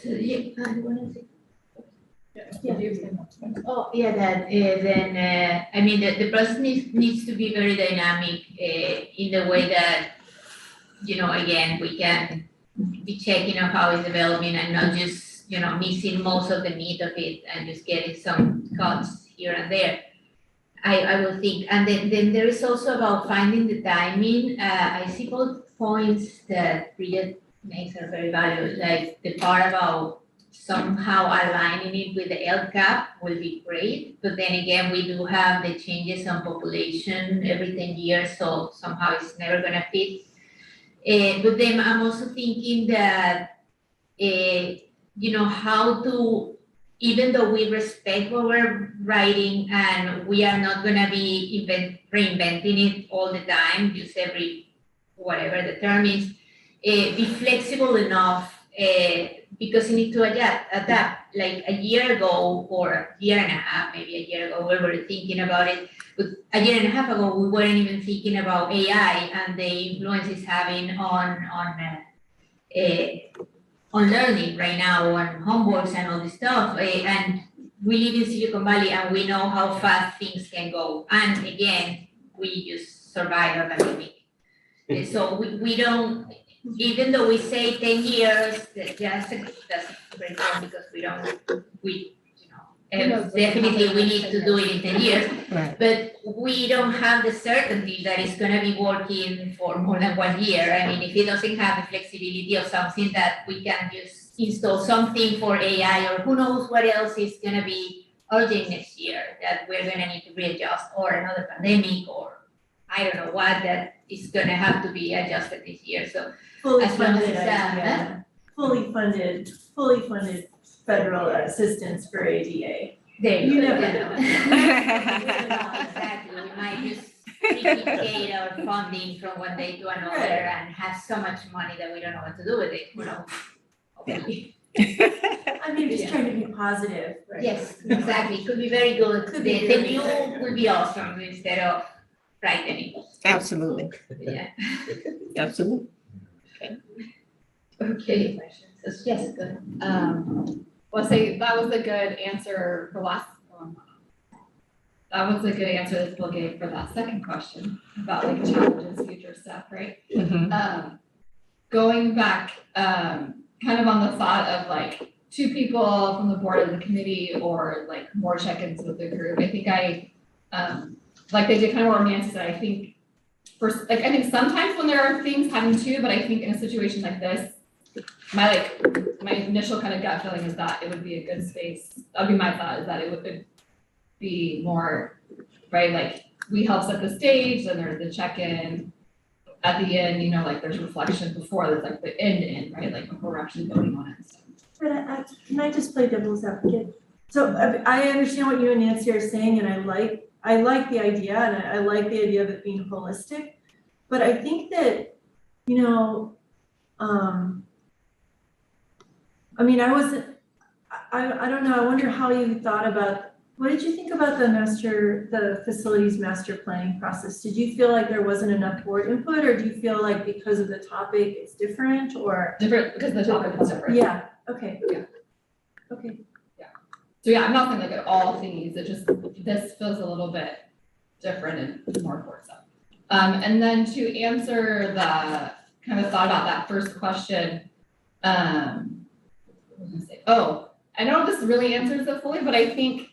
So, yeah, I wanna say. Yeah. Oh, yeah, that, then, I mean, the process needs to be very dynamic, in the way that, again, we can be checking on how it's developing and not just, missing most of the meat of it and just getting some cuts here and there. I will think, and then there is also about finding the timing. I see both points that Bridget makes are very valuable, like the part about somehow aligning it with the LCAP will be great, but then again, we do have the changes on population every 10 years, so somehow it's never gonna fit. But then I'm also thinking that, how to even though we respect what we're writing and we are not gonna be reinventing it all the time, just every, whatever the term is, be flexible enough, because you need to adapt. Like a year ago or a year and a half, maybe a year ago, we were thinking about it. But a year and a half ago, we weren't even thinking about AI and the influence it's having on learning right now, on homeworks and all this stuff. And we live in Silicon Valley and we know how fast things can go. And again, we just survived a pandemic. So we don't, even though we say 10 years, that's a great point because definitely we need to do it in 10 years. Right. But we don't have the certainty that it's gonna be working for more than 1 year. I mean, if it doesn't have the flexibility of something that we can just install something for AI or who knows what else is gonna be urgent next year that we're gonna need to readjust, or another pandemic, or I don't know what that is gonna have to be adjusted this year. So Fully as long as funded, it's, yeah. Fully funded federal assistance for ADA. there You you go. never Yeah. know. Exactly, we might just replicate our funding from one day to another Right. and have so much money that we don't know what to do with it, you know. I mean, just Yeah. trying to be positive, right? Yes, exactly, could be very good, Could be the really new good. would be awesome instead of frightening, Absolutely, yeah, absolutely. okay. So, yes, good. Well, say that was a good answer for last, that was a good answer that Bill gave for that second question about like challenges, future stuff, right? Mhm. Going back, kind of on the thought of like 2 people from the board of the committee or like more check-ins with the group, I think like they did kind of what Nancy said, I think I think sometimes when there are things having 2, but I think in a situation like this, my initial kind of gut feeling is that it would be a good space. That'd be my thought, is that it would be more, right, like we help set the stage, then there's the check-in. At the end, you know, like there's reflection before, there's like the end, right, like before we're actually voting on it and stuff. But can I just play devil's advocate? So I understand what you and Nancy are saying, and I like the idea, and I like the idea of it being holistic. But I think that, you know, I mean, I don't know, I wonder how you thought about, what did you think about the facilities master planning process? Did you feel like there wasn't enough board input, or do you feel like because of the topic it's different, or? Different, because the topic is different. Yeah, okay. Yeah. Okay. So yeah, I'm not saying like at all things, it just, this feels a little bit different and more board stuff. And then to answer the kind of thought about that first question, what was I gonna say? Oh, I don't know if this really answers it fully, but I think,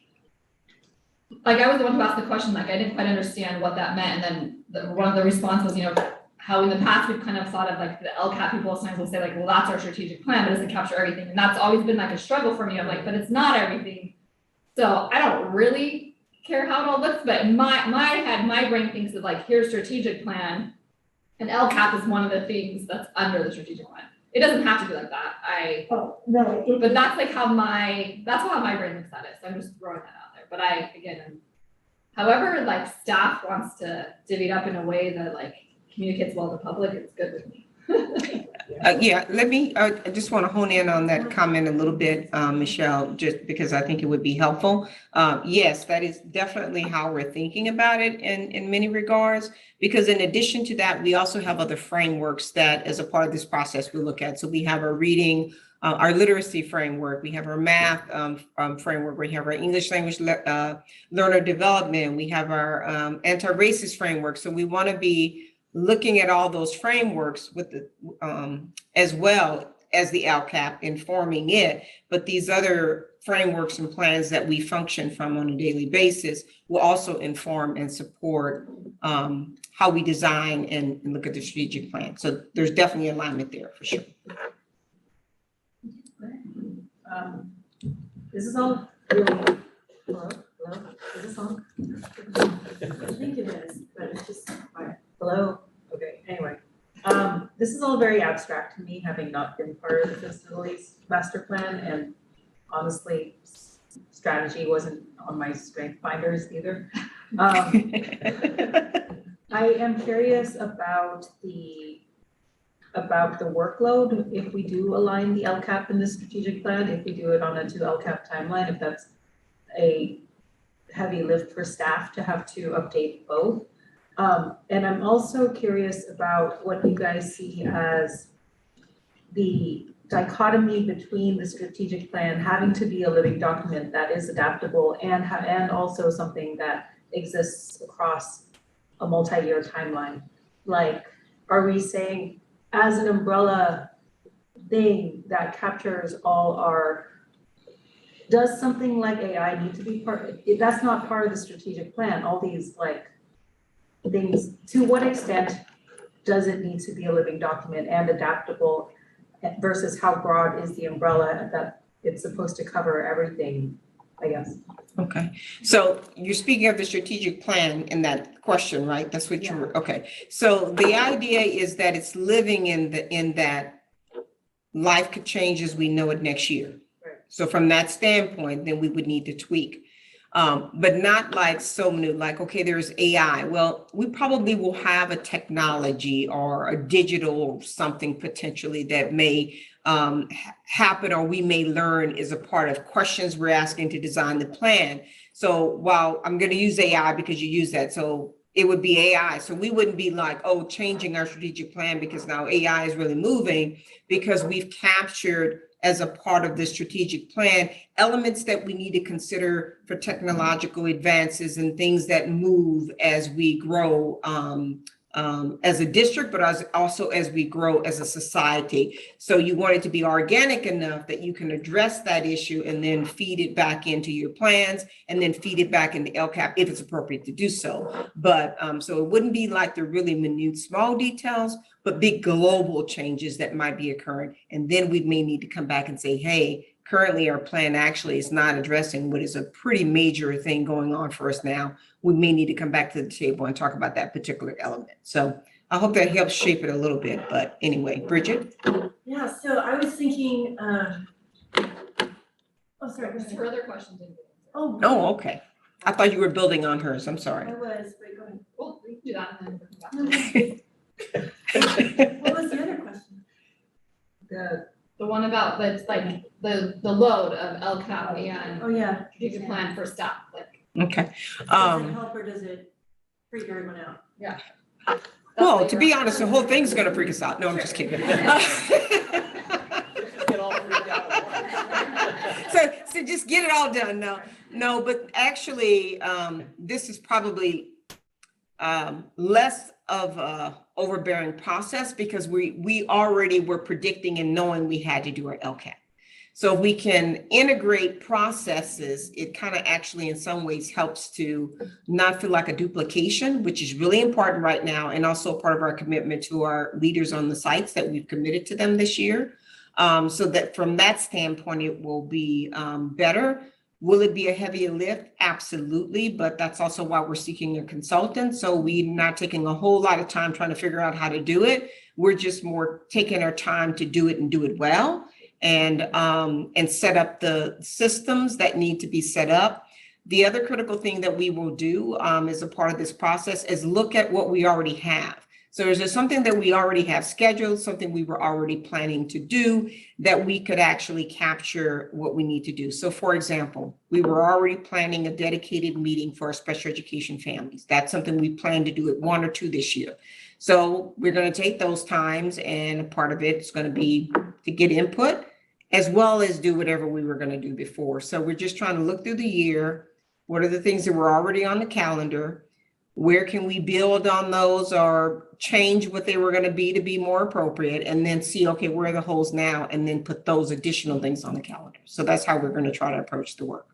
like I was the one who asked the question, like I didn't quite understand what that meant, and then one of the responses was, you know, how in the past we've kind of thought of like the LCAP people sometimes will say like, well, that's our strategic plan, but it doesn't capture everything, and that's always been like a struggle for me. I'm like, but it's not everything. So I don't really care how it all looks, but my brain thinks of like, here's strategic plan, and LCAP is one of the things that's under the strategic plan. It doesn't have to be like that. But that's like how my brain looks at it. So I'm just throwing that out there. But however, like staff wants to divvy it up in a way that like communicates well to the public, it's good with me. Yeah, let me, I just want to hone in on that comment a little bit, Michelle, just because I think it would be helpful. Yes, that is definitely how we're thinking about it in many regards, because in addition to that, we also have other frameworks that as a part of this process we look at. So we have our reading, our literacy framework, we have our math framework, we have our English language learner development, we have our anti-racist framework. So we want to be looking at all those frameworks with the as well as the LCAP informing it, but these other frameworks and plans that we function from on a daily basis will also inform and support how we design and look at the strategic plan. So there's definitely alignment there for sure. This is all really, hello, is this on? I think it is, but it's just, Hello, okay, anyway. This is all very abstract to me, having not been part of the facilities master plan, and honestly, strategy wasn't on my strength finders either. I am curious about the workload, if we do align the LCAP in the strategic plan, if we do it on a 2 LCAP timeline, if that's a heavy lift for staff to have to update both. And I'm also curious about what you guys see as the dichotomy between the strategic plan having to be a living document that is adaptable and also something that exists across a multi-year timeline. Like, are we saying as an umbrella thing that captures all our, does something like AI need to be part, that's not part of the strategic plan, all these like things, to what extent does it need to be a living document and adaptable versus how broad is the umbrella that it's supposed to cover everything, I guess. Okay, so you're speaking of the strategic plan in that question, right? That's what you were, okay. So the idea is that it's living in that life could change as we know it next year. Right. So from that standpoint, then we would need to tweak. But not like so new, like, okay, there's AI. Well, we probably will have a technology or a digital something potentially that may happen or we may learn is a part of questions we're asking to design the plan. So while I'm going to use AI because you use that, so it would be AI. So we wouldn't be like, oh, changing our strategic plan because now AI is really moving, because we've captured as a part of the strategic plan elements that we need to consider for technological advances and things that move as we grow as a district, but also as we grow as a society. So you want it to be organic enough that you can address that issue and then feed it back into your plans and then feed it back into LCAP if it's appropriate to do so. But so it wouldn't be like the really minute small details, but big global changes that might be occurring. And then we may need to come back and say, hey, currently our plan actually is not addressing what is a pretty major thing going on for us now. We may need to come back to the table and talk about that particular element. So I hope that helps shape it a little bit. But anyway, Bridget? Yeah, so I was thinking, oh, sorry. There's further questions. Oh. Oh, okay. I thought you were building on hers. I'm sorry. I was, but go ahead. Well, we can do that and then we can come back to it. What was the other question? The one about the load of LCAP and Oh, yeah. strategic plan for staff, like. Okay. Does it help or does it freak everyone out? Yeah. Well, to be honest, the whole thing's going to freak us out. No, I'm just kidding. So just get it all done. No, but actually, this is probably less of a overbearing process because we already were predicting and knowing we had to do our LCAP. So if we can integrate processes, it kind of actually in some ways helps to not feel like a duplication, which is really important right now, and also part of our commitment to our leaders on the sites that we've committed to them this year. So that from that standpoint, it will be better. Will it be a heavier lift? Absolutely, but that's also why we're seeking a consultant. So we're not taking a whole lot of time trying to figure out how to do it. We're just more taking our time to do it and do it well. And set up the systems that need to be set up. The other critical thing that we will do as a part of this process is look at what we already have. So is there something that we already have scheduled, something we were already planning to do that we could actually capture what we need to do? So for example, we were already planning a dedicated meeting for our special education families. That's something we plan to do at 1 or 2 this year. So we're going to take those times, and a part of it is going to be to get input, as well as do whatever we were going to do before. So we're just trying to look through the year. What are the things that were already on the calendar? Where can we build on those or change what they were going to be more appropriate? And then see, okay, where are the holes now? And then put those additional things on the calendar. So that's how we're going to try to approach the work.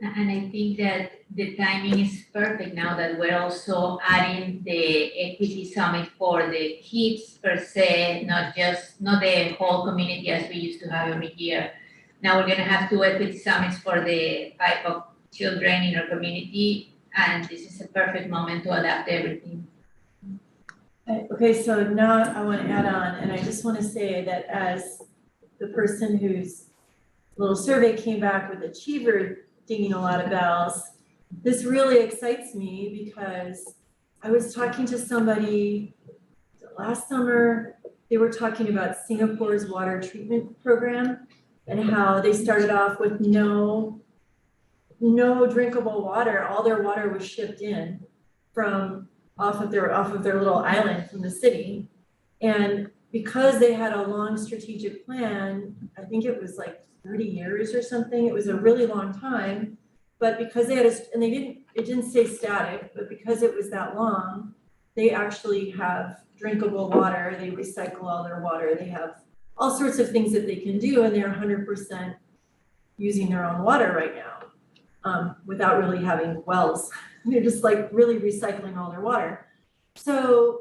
And I think that the timing is perfect now that we're also adding the equity summit for the kids per se, not the whole community as we used to have every year. Now we're gonna have 2 equity summits for the type of children in our community, and this is a perfect moment to adapt everything. Okay, so now I want to add on, and I just want to say that as the person who's little survey came back with achiever dinging a lot of bells. This really excites me because I was talking to somebody last summer. They were talking about Singapore's water treatment program and how they started off with no drinkable water. All their water was shipped in from off of their little island from the city. And because they had a long strategic plan, I think it was like 30 years or something, it was a really long time. But because they had it didn't stay static, but because it was that long, they actually have drinkable water, they recycle all their water, they have all sorts of things that they can do, and they're 100% using their own water right now, without really having wells. They're just like really recycling all their water. So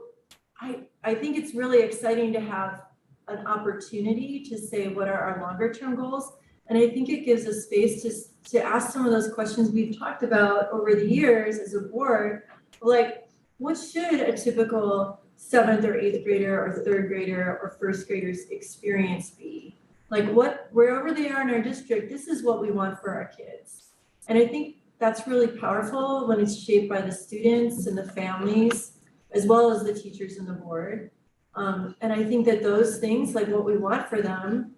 I think it's really exciting to have an opportunity to say what are our longer term goals. And I think it gives us space to ask some of those questions we've talked about over the years as a board, like what should a typical 7th or 8th grader or 3rd grader or 1st grader's experience be? Like wherever they are in our district, this is what we want for our kids. And I think that's really powerful when it's shaped by the students and the families, as well as the teachers and the board. And I think that those things, like what we want for them,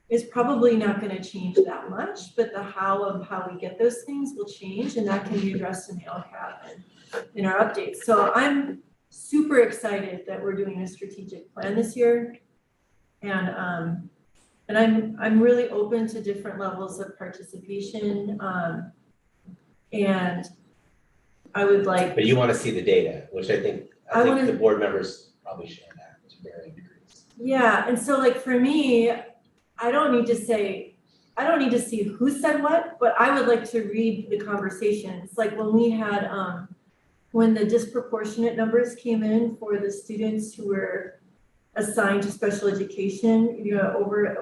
is probably not going to change that much, but the how of how we get those things will change, and that can be addressed in the LCAP and in our updates. So I'm super excited that we're doing a strategic plan this year, and I'm really open to different levels of participation, and I would like. But you want to see the data, which I think the board members probably share that to varying degrees. Yeah, and so like for me, I don't need to see who said what, but I would like to read the conversations. Like when we had, when the disproportionate numbers came in for the students who were assigned to special education, you know,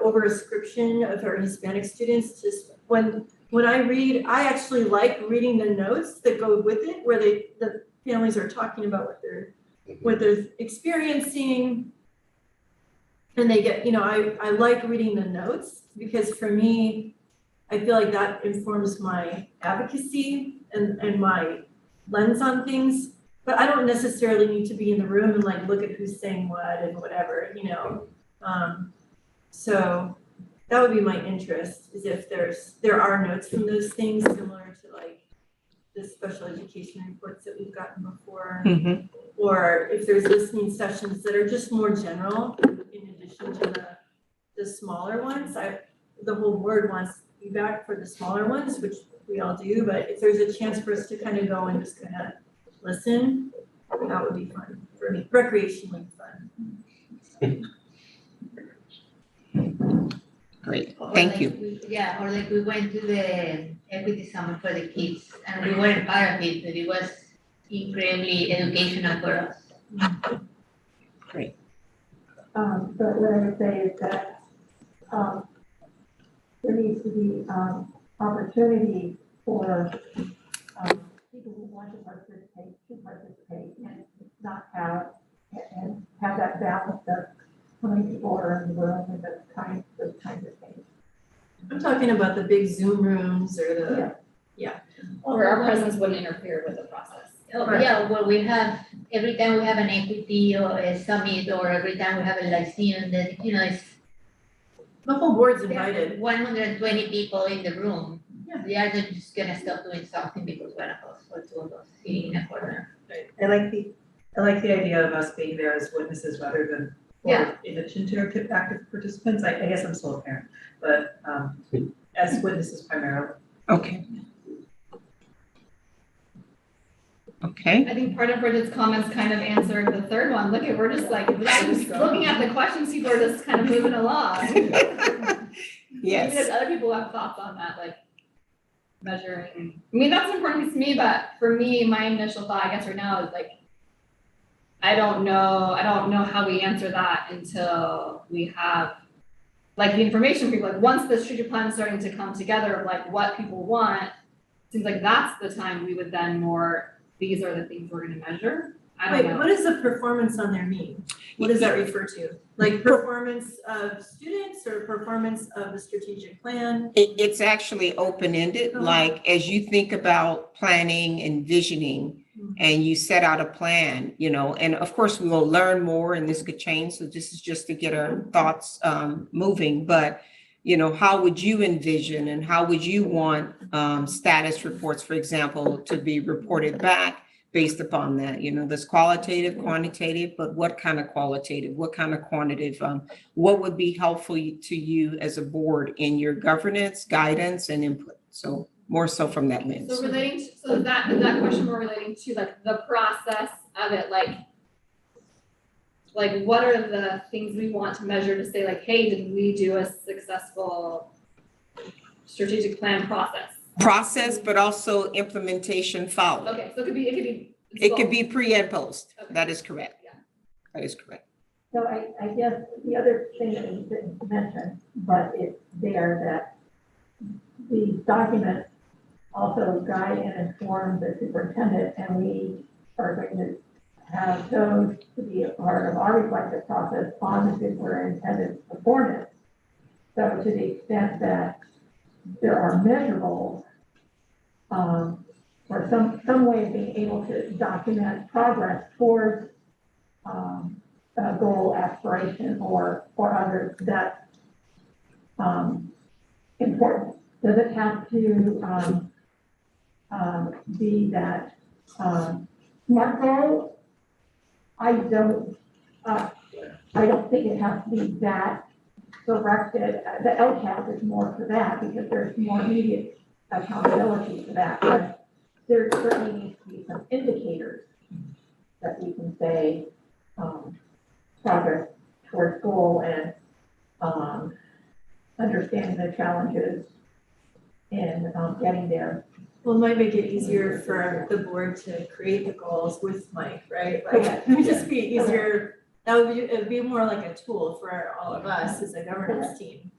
over ascription of our Hispanic students, just when I read, I actually like reading the notes that go with it, where the families are talking about what they're experiencing. And they get, you know, I like reading the notes because for me, I feel like that informs my advocacy and my lens on things. But I don't necessarily need to be in the room and like look at who's saying what and whatever, you know. So that would be my interest, is if there are notes from those things similar to like the special education reports that we've gotten before, or if there's listening sessions that are just more general in addition to the smaller ones. The whole board wants feedback for the smaller ones, which we all do, but if there's a chance for us to kind of go and just kind of listen, that would be fun for me, recreationally fun. Great, thank you. Or like we went to the Equity Summit for the kids, and we weren't part of it, but it was incredibly educational for us. Great. But what I would say is that, there needs to be, opportunity for, people who want to participate and not have that balance of how many people are in the room and those kinds of things. I'm talking about the big Zoom rooms or the, Where our presence wouldn't interfere with the process. Right. Yeah, well, we have, every time we have an equity or a summit, or every time we have a Lyceum, then, you know, it's the whole board's invited. 120 people in the room. Yeah. They are just gonna stop doing something because one of us or two of us sitting in a corner. I like the idea of us being there as witnesses rather than in addition to active participants. I guess I'm still a parent, but as witnesses primarily. Okay. Okay. I think part of Bridget's comments kind of answered the third one. Look at, we're just like, just looking at the questions, people are just kind of moving along. Yes. Maybe there's other people who have thoughts on that, like measuring. I mean, that's important to me, but for me, my initial thought, I guess right now is like, I don't know how we answer that until we have like the information people, like once the strategic plan is starting to come together of like what people want, seems like that's the time we would then these are the things we're gonna measure. I don't know. What does the performance on there mean? What does that refer to? Like performance of students metrics or performance of the strategic plan? It's actually open-ended, Oh. like as you think about planning and visioning and you set out a plan, you know, and of course we will learn more and this could change. So this is just to get our thoughts moving, but you know, how would you envision and how would you want status reports, for example, to be reported back based upon that? You know, there's qualitative, quantitative, but what kind of qualitative, what kind of quantitative, what would be helpful to you as a board in your governance, guidance, and input? So more so from that lens. So relating to, so is that question more relating to like the process of it, like what are the things we want to measure to say like, hey, did we do a successful strategic plan process? Process, but also implementation follow. Okay, so it It could be pre and post. Okay. That is correct. Yeah. That is correct. So I guess the other thing that you didn't mention, but it's there, that the documents also guide and inform the superintendent, and we are going to have those to be a part of our reflective process on the superintendent's performance. So to the extent that there are measurables, or some way of being able to document progress towards a goal, aspiration, or others, that's important. Does it have to be that SMART goal? I don't think it has to be that directed. The LCAP is more for that because there's more immediate accountability for that. But there certainly needs to be some indicators that we can say progress towards goal and understanding the challenges in getting there. Well, it might make it easier for the board to create the goals with Mike, right? Like, Correct. it would just be easier, it'd be more like a tool for all of us as a governance team.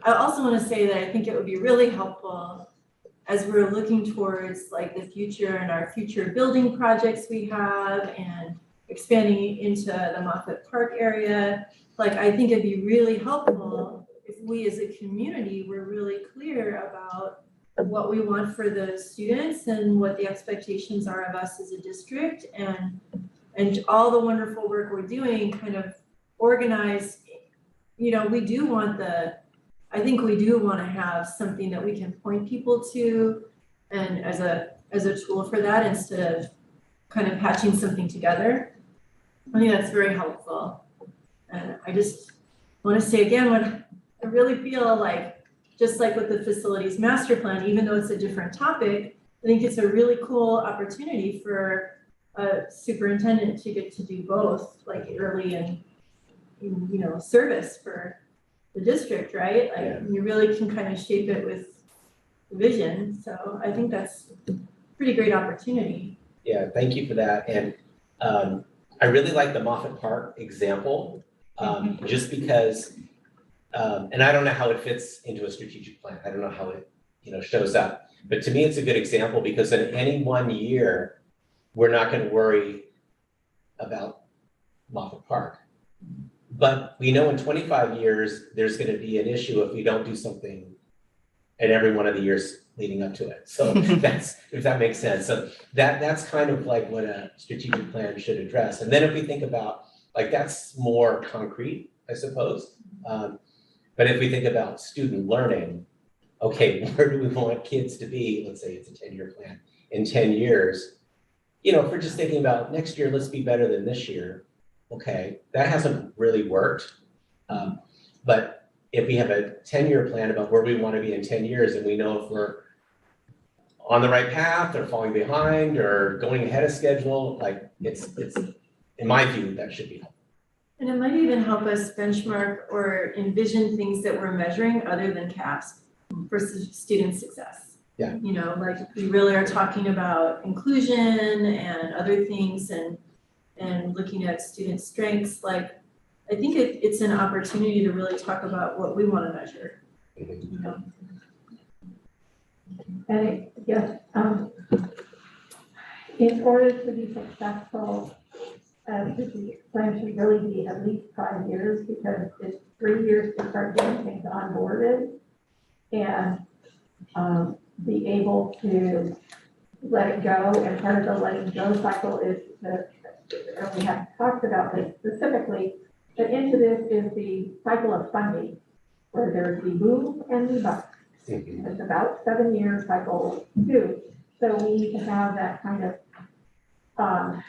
I also want to say that I think it would be really helpful as we're looking towards like the future and our future building projects we have and expanding into the Moffett Park area. Like, I think it'd be really helpful if we as a community were really clear about what we want for the students and what the expectations are of us as a district, and all the wonderful work we're doing kind of organized. You know, we do want I think we do want to have something that we can point people to and as a tool for that instead of kind of patching something together. I think that's very helpful. And I just want to say again, what I really feel like, just like with the facilities master plan, even though it's a different topic, I think it's a really cool opportunity for a superintendent to get to do both, like early and, you know, service for the district, right? Like you really can kind of shape it with vision. So I think that's a pretty great opportunity. Yeah, thank you for that. And I really like the Moffett Park example, just because, and I don't know how it fits into a strategic plan. I don't know how it, you know, shows up. But to me, it's a good example because in any one year, we're not going to worry about Moffett Park. But we know in 25 years, there's going to be an issue if we don't do something in every one of the years leading up to it. So that's, if that makes sense. So that's kind of like what a strategic plan should address. And then if we think about, like, that's more concrete, I suppose. But if we think about student learning, okay, where do we want kids to be? Let's say it's a 10-year plan. In 10 years, you know, if we're just thinking about next year, let's be better than this year. Okay, that hasn't really worked. But if we have a 10-year plan about where we want to be in 10 years and we know if we're on the right path or falling behind or going ahead of schedule, like it's in my view, that should be helpful. And it might even help us benchmark or envision things that we're measuring other than CAPS for student success. Yeah. You know, like we really are talking about inclusion and other things and looking at student strengths. Like, I think it's an opportunity to really talk about what we want to measure, you know. And I guess, in order to be successful, this plan should really be at least 5 years because 3 years to start getting things onboarded and be able to let it go. And part of the letting go cycle is that, and we haven't talked about this specifically, but into this is the cycle of funding, where there's the boom and the bust. It's about 7-year cycle too. So we need to have that kind of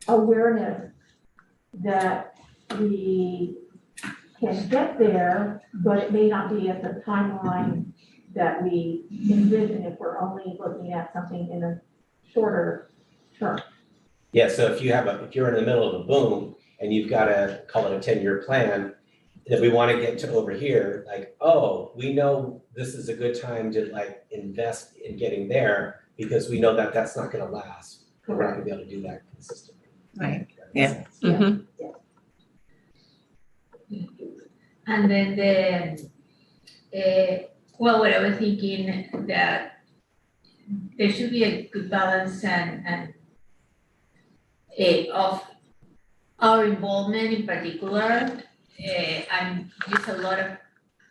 awareness that we can get there, but it may not be at the timeline that we envision if we're only looking at something in a shorter term. Yeah, so if you're in the middle of a boom and you've got to call it a 10-year plan, that we want to get to over here, like, oh, we know this is a good time to like invest in getting there because we know that that's not going to last. We're not going to be able to do that consistently. Right. That makes Yeah. sense. Mhm. And then well, what I was thinking that there should be a good balance and of our involvement in particular. I'm just a lot of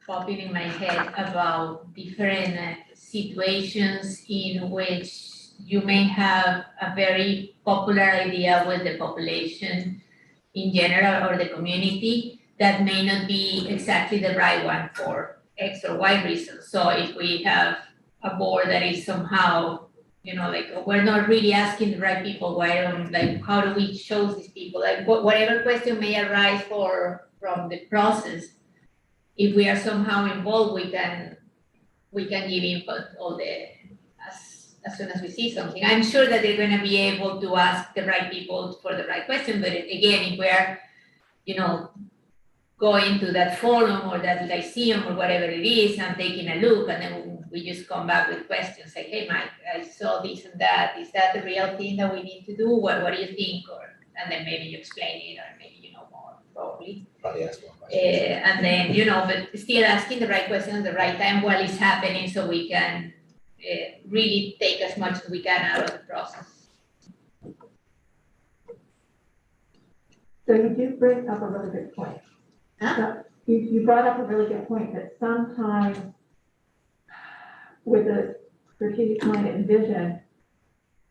popping in my head about different situations in which you may have a very popular idea with the population in general or the community that may not be exactly the right one for X or Y reasons. So if we have a board that is somehow, like we're not really asking the right people, how do we choose these people? Like whatever question may arise from the process, if we are somehow involved, we can give input as soon as we see something. I'm sure that they're gonna be able to ask the right people for the right question, but again, if we're, going to that forum or that lyceum or whatever it is and taking a look, and then we just come back with questions like, hey, Mike, I saw this and that. Is that the real thing that we need to do? What do you think? And then maybe you explain it, or maybe you know more, probably. Probably ask more questions. And then, but still asking the right question at the right time while it's happening so we can really take as much as we can out of the process. So you do bring up a really good point. Huh? So you brought up a really good point that sometimes with a strategic plan and vision,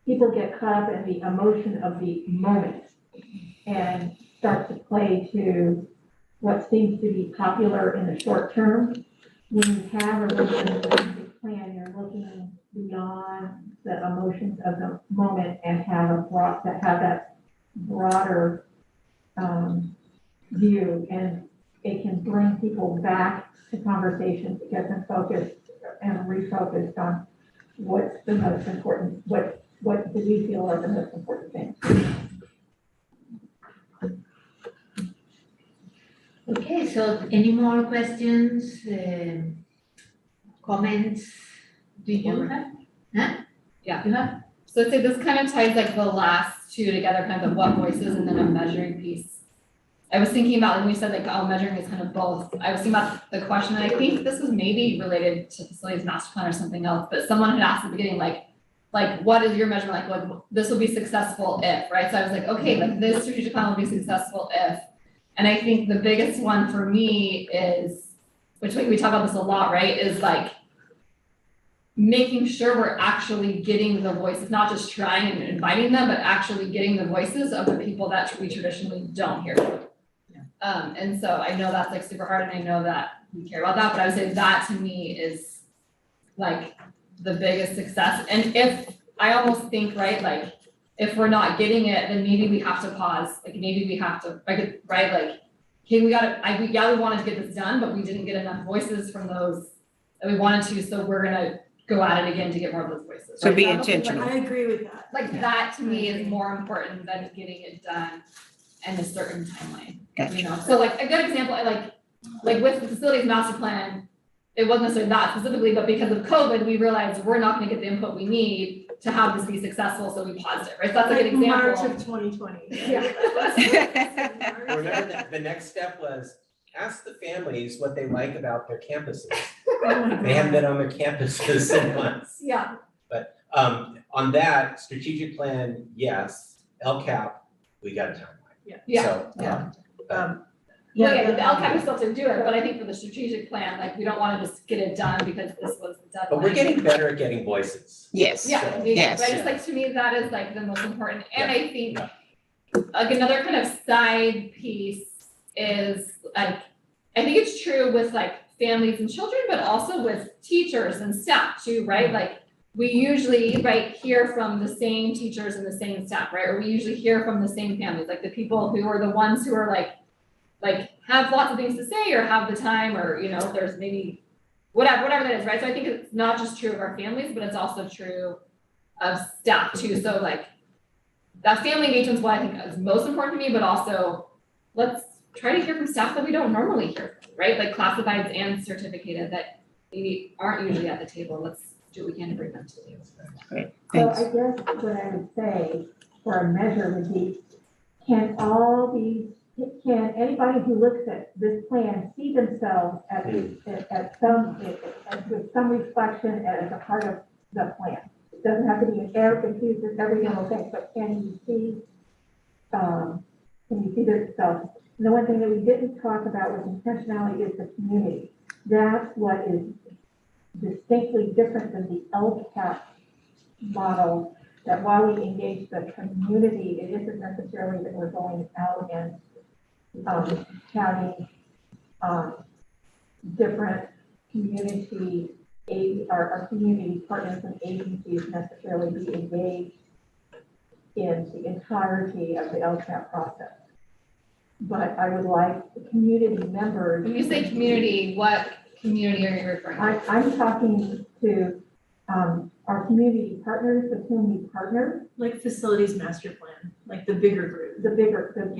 people get caught up in the emotion of the moment and start to play to what seems to be popular in the short term. When you have a really good strategic plan, you're looking beyond the emotions of the moment and have that broader view, and it can bring people back to conversations, get them focused and refocused on what's the most important, what do we feel are the most important things. Okay, so any more questions, comments? Do you have? Huh? Yeah. You have? So I'd say this kind of ties like the last two together, kind of the what voices and then a measuring piece. I was thinking about, when we said like, oh, measuring is kind of both. I was thinking about the question, and I think this was maybe related to facilities master plan or something else, but someone had asked at the beginning, like what is your measurement? Like, this will be successful if, right? So I was like, okay, like this strategic plan will be successful if. And I think the biggest one for me is, which we talk about this a lot, right? Is like making sure we're actually getting the voices, not just trying and inviting them, but actually getting the voices of the people that we traditionally don't hear from. And so I know that's like super hard, and I know that we care about that, but I would say that to me is like the biggest success. And if I almost think, right, like if we're not getting it, then maybe we have to pause. Like maybe we have to, right? Like, okay, we wanted to get this done, but we didn't get enough voices from those that we wanted to, so we're gonna go at it again to get more of those voices. So right? be I almost think, intentional. I agree with that. Like that to me is more important than getting it done in a certain timeline. Gotcha. So like a good example, like with the facilities master plan, it wasn't necessarily that specifically, but because of COVID, we realized we're not gonna get the input we need to have this be successful, so we paused it, right? So that's a good example. March of 2020. Yeah. Remember that the next step was ask the families what they like about their campuses. They haven't been on their campuses in months. Yeah. But on that strategic plan, yes, LCAP, we got a timeline. Yeah. Yeah. So, Yeah. Well, Yeah, yeah, the yeah. LCAP is still to do it, but I think for the strategic plan, like, we don't wanna just get it done because this was the deadline. But we're getting better at getting voices. Yes. Yeah, So- yeah, Yes. but I just like, to me, that is like the most important, and I think Yeah. like another kind of side piece is like, I think it's true with like families and children, but also with teachers and staff too, right? Like, we usually, right, hear from the same teachers and the same staff, right? Or we usually hear from the same families, like the people who are the ones who are like have lots of things to say or have the time, or, you know, there's maybe whatever that is, right? So I think it's not just true of our families, but it's also true of staff too. So like, that family engagement is what I think is most important to me, but also let's try to hear from staff that we don't normally hear from, right? Like classifieds and certificated that maybe aren't usually at the table. Let's do what we can to bring them to the table. So Thanks. I guess what I would say for a measure would be, can anybody who looks at this plan see themselves with some reflection as a part of the plan? It doesn't have to be an air confused with every single thing, but can you see yourself? And the one thing that we didn't talk about with intentionality is the community. That's what is distinctly different than the LCAP model, that while we engage the community, it isn't necessarily that we're going out and having different community our community partners and agencies necessarily be engaged in the entirety of the LCAP process. But I would like the community members. When you say community, what community are you referring to? I'm talking to our community partners with whom we partner, Like facilities master plan, like the bigger group. the bigger group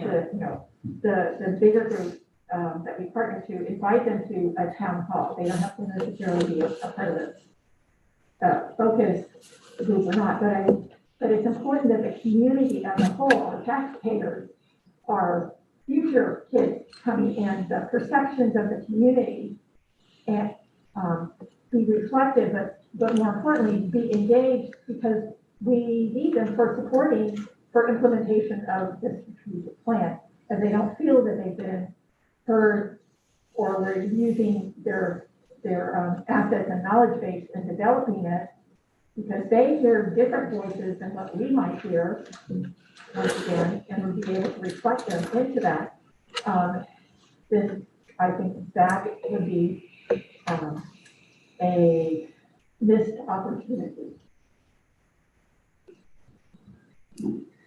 that we partner to, invite them to a town hall. They don't have to necessarily be a part of the focus group or not, but it's important that the community as a whole, our taxpayers, our future kids coming in, the perceptions of the community, and be reflective, but more importantly, be engaged, because we need them for implementation of this strategic plan. And they don't feel that they've been heard, or we're using their assets and knowledge base in developing it, because they hear different voices than what we might hear, once again, and would be able to reflect them into that. Then I think that would be a missed opportunity.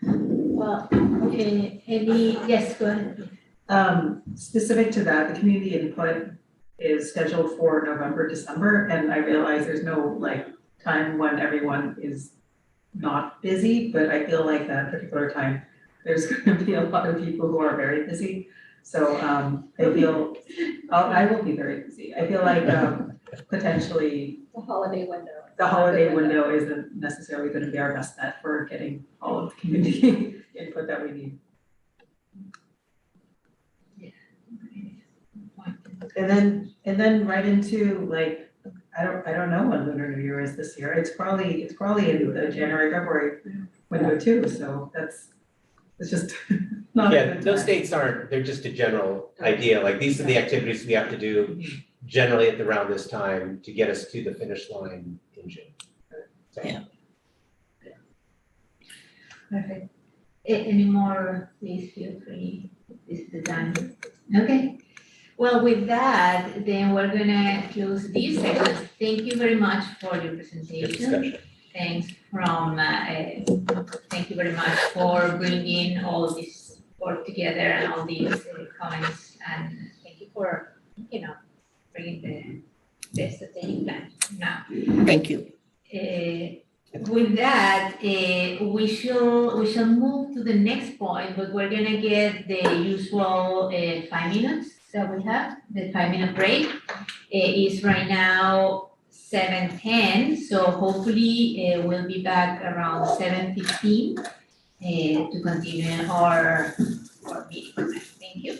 Well, yes, go ahead. Specific to that, the community input is scheduled for November, December, and I realize there's no like time when everyone is not busy, but I feel like that particular time, there's gonna be a lot of people who are very busy. So I will be very busy. I feel like potentially The holiday window. the holiday window isn't necessarily gonna be our best bet for getting all of the community input that we need. And then right into like, I don't know when Lunar New Year is this year. It's probably in the January, February window too, so it's just not a Yeah, good those time. dates aren't, they're just a general idea, like these are the activities we have to do generally at around this time to get us to the finish line in June. So, Yeah. Perfect. Any more, please feel free, this is the time. Okay, well, with that, then we're gonna close this section. Thank you very much for your good presentation. discussion. Thanks thank you very much for bringing all of this work together and all these comments, and thank you for, bringing the strategic plan now. Thank you. With that, we shall move to the next point, but we're gonna get the usual 5 minutes that we have. The 5-minute break is right now 7:10, so hopefully we'll be back around 7:15 to continue our meeting. Thank you.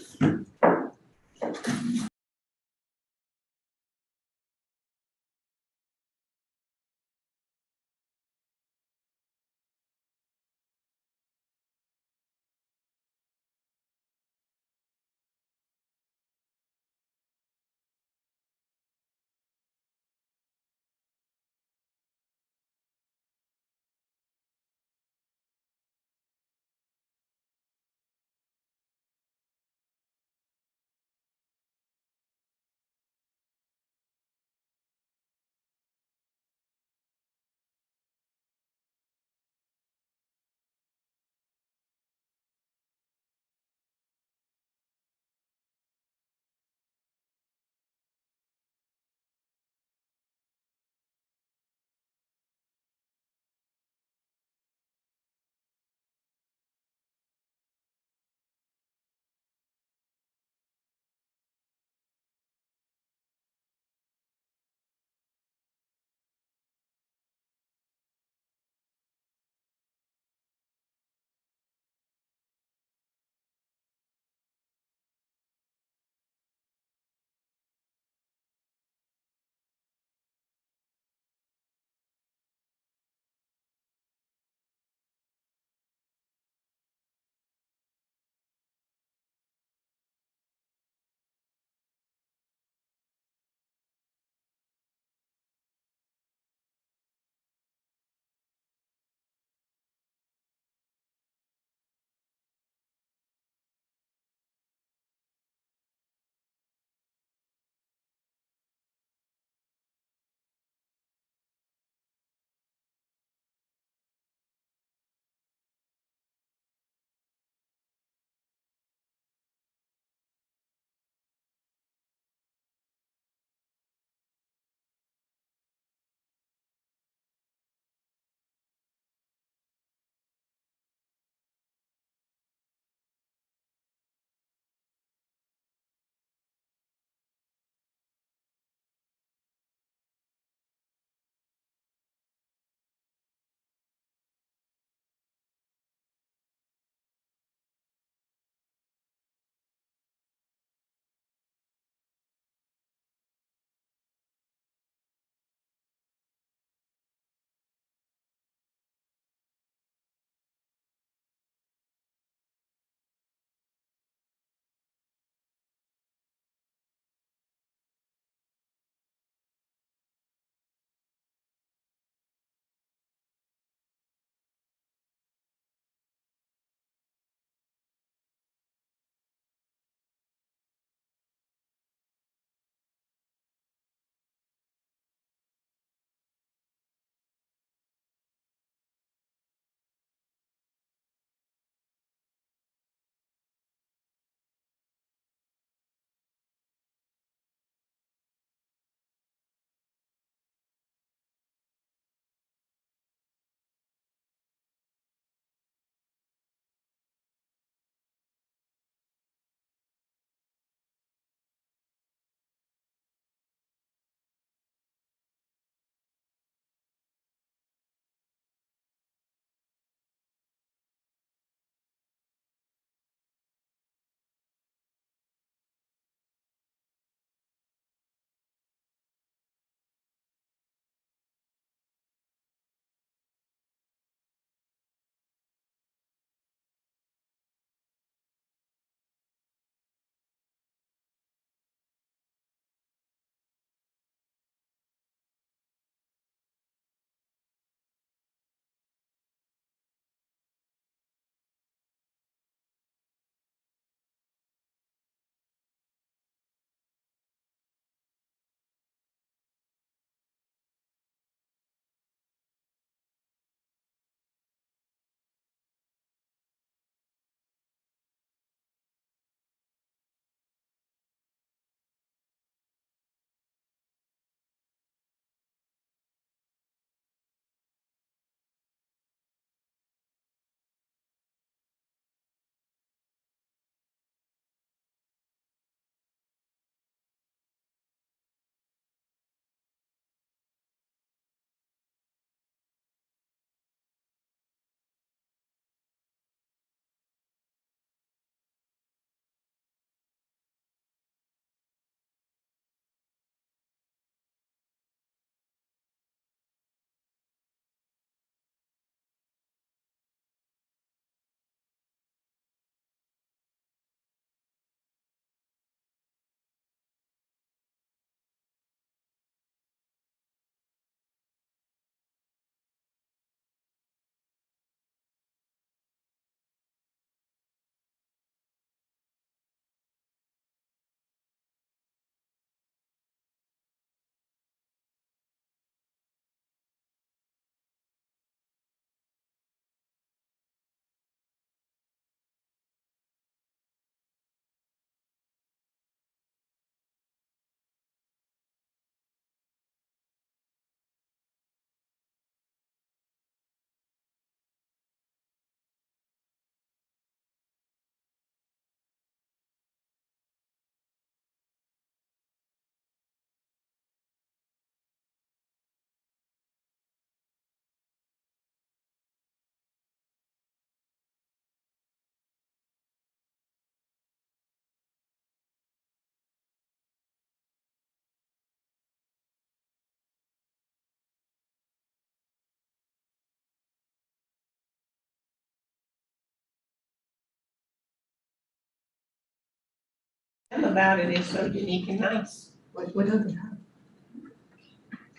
about it is so unique and nice. What do they have?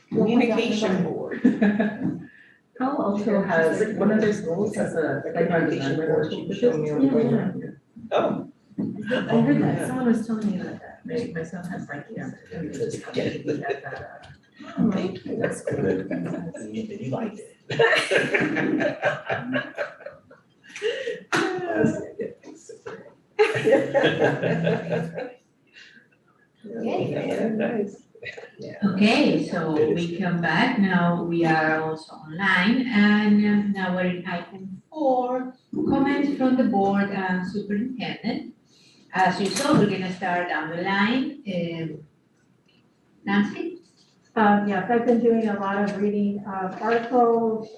Communication board. Palo Alto has, one of their schools has a playground design board. She was showing me on the way down. Oh. I heard that, someone was telling me about that. My son has like, yeah. Thank you. That's good. And you liked it. Okay, so we come back, now we are also online, and now we're in item 4, comments from the board and superintendent. As you saw, we're gonna start down the line. Nancy? Yes, I've been doing a lot of reading of articles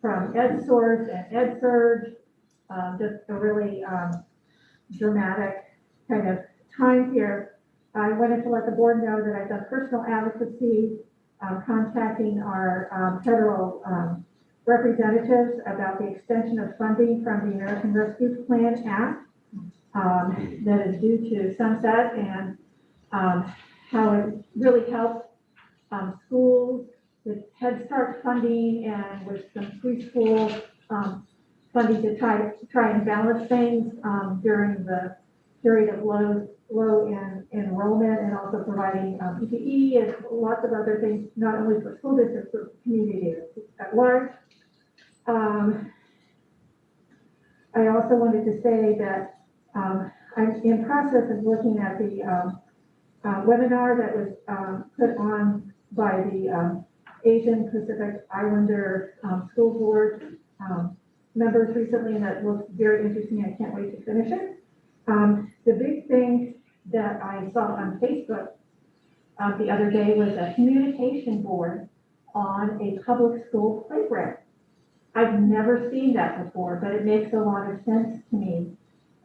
from EdSource and EdSurge. Just a really dramatic kind of time here. I wanted to let the board know that I've done personal advocacy, contacting our federal representatives about the extension of funding from the American Rescue Plan Act that is due to sunset, and how it really helps schools with Head Start funding and with some preschool funding to try and balance things during the period of low enrollment, and also providing PPE and lots of other things, not only for school districts, but community at large. I also wanted to say that I'm in process of looking at the webinar that was put on by the Asian Pacific Islander School Board members recently, and that looks very interesting. I can't wait to finish it. The big thing that I saw on Facebook the other day was a communication board on a public school playground. I've never seen that before, but it makes a lot of sense to me.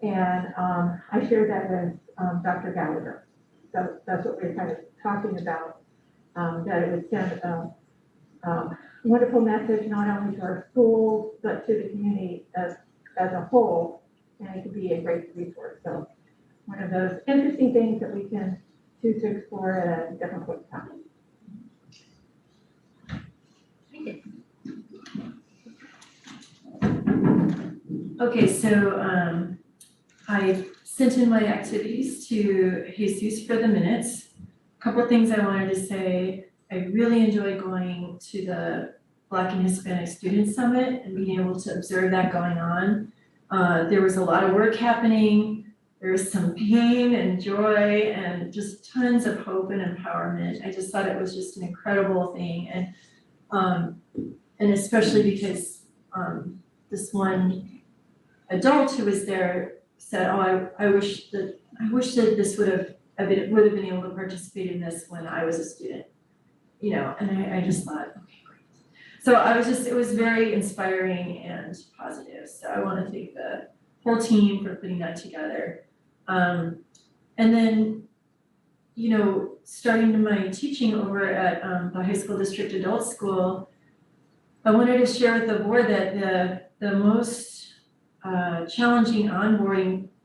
And I shared that with Dr. Gallagher. So that's what we're kind of talking about, that it would send a wonderful message not only to our schools, but to the community as a whole. And it could be a great resource. So one of those interesting things that we can choose to explore at a different point in time. Okay, so I sent in my activities to Jesus for the minutes. A couple of things I wanted to say. I really enjoyed going to the Black and Hispanic Student Summit and being able to observe that going on. There was a lot of work happening. There was some pain and joy and just tons of hope and empowerment. I just thought it was just an incredible thing. And especially because this one adult who was there said, "Oh, I wish that this would have been able to participate in this when I was a student," you know. And I just thought, okay, great. So it was very inspiring and positive. So I want to thank the whole team for putting that together. And then, you know, starting my teaching over at the high school district adult school, I wanted to share with the board that the most challenging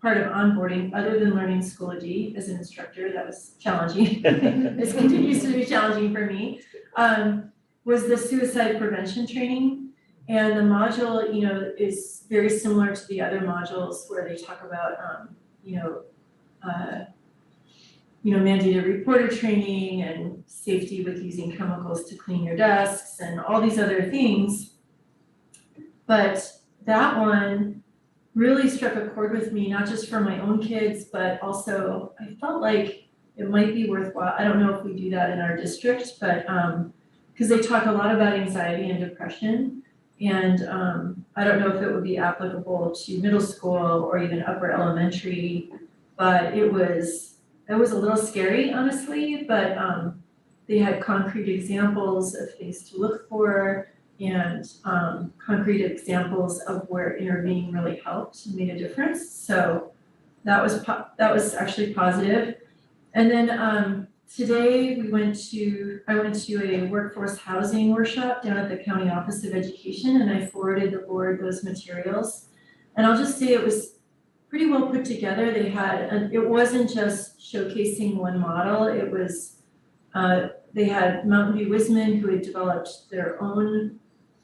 part of onboarding, other than learning Schoology as an instructor, that was challenging. This continues to be challenging for me, was the suicide prevention training. And the module, you know, is very similar to the other modules where they talk about, mandated reporter training and safety with using chemicals to clean your desks and all these other things. But that one really struck a chord with me, not just for my own kids, but also I felt like it might be worthwhile. I don't know if we do that in our district, but because they talk a lot about anxiety and depression. And I don't know if it would be applicable to middle school or even upper elementary, but it was a little scary, honestly, but they had concrete examples of things to look for and concrete examples of where intervening really helped and made a difference. So that was actually positive. And then today I went to a workforce housing workshop down at the County Office of Education, and I forwarded the board those materials. And I'll just say it was pretty well put together. They had, it wasn't just showcasing one model, it was, they had Mountain View Wisman who had developed their own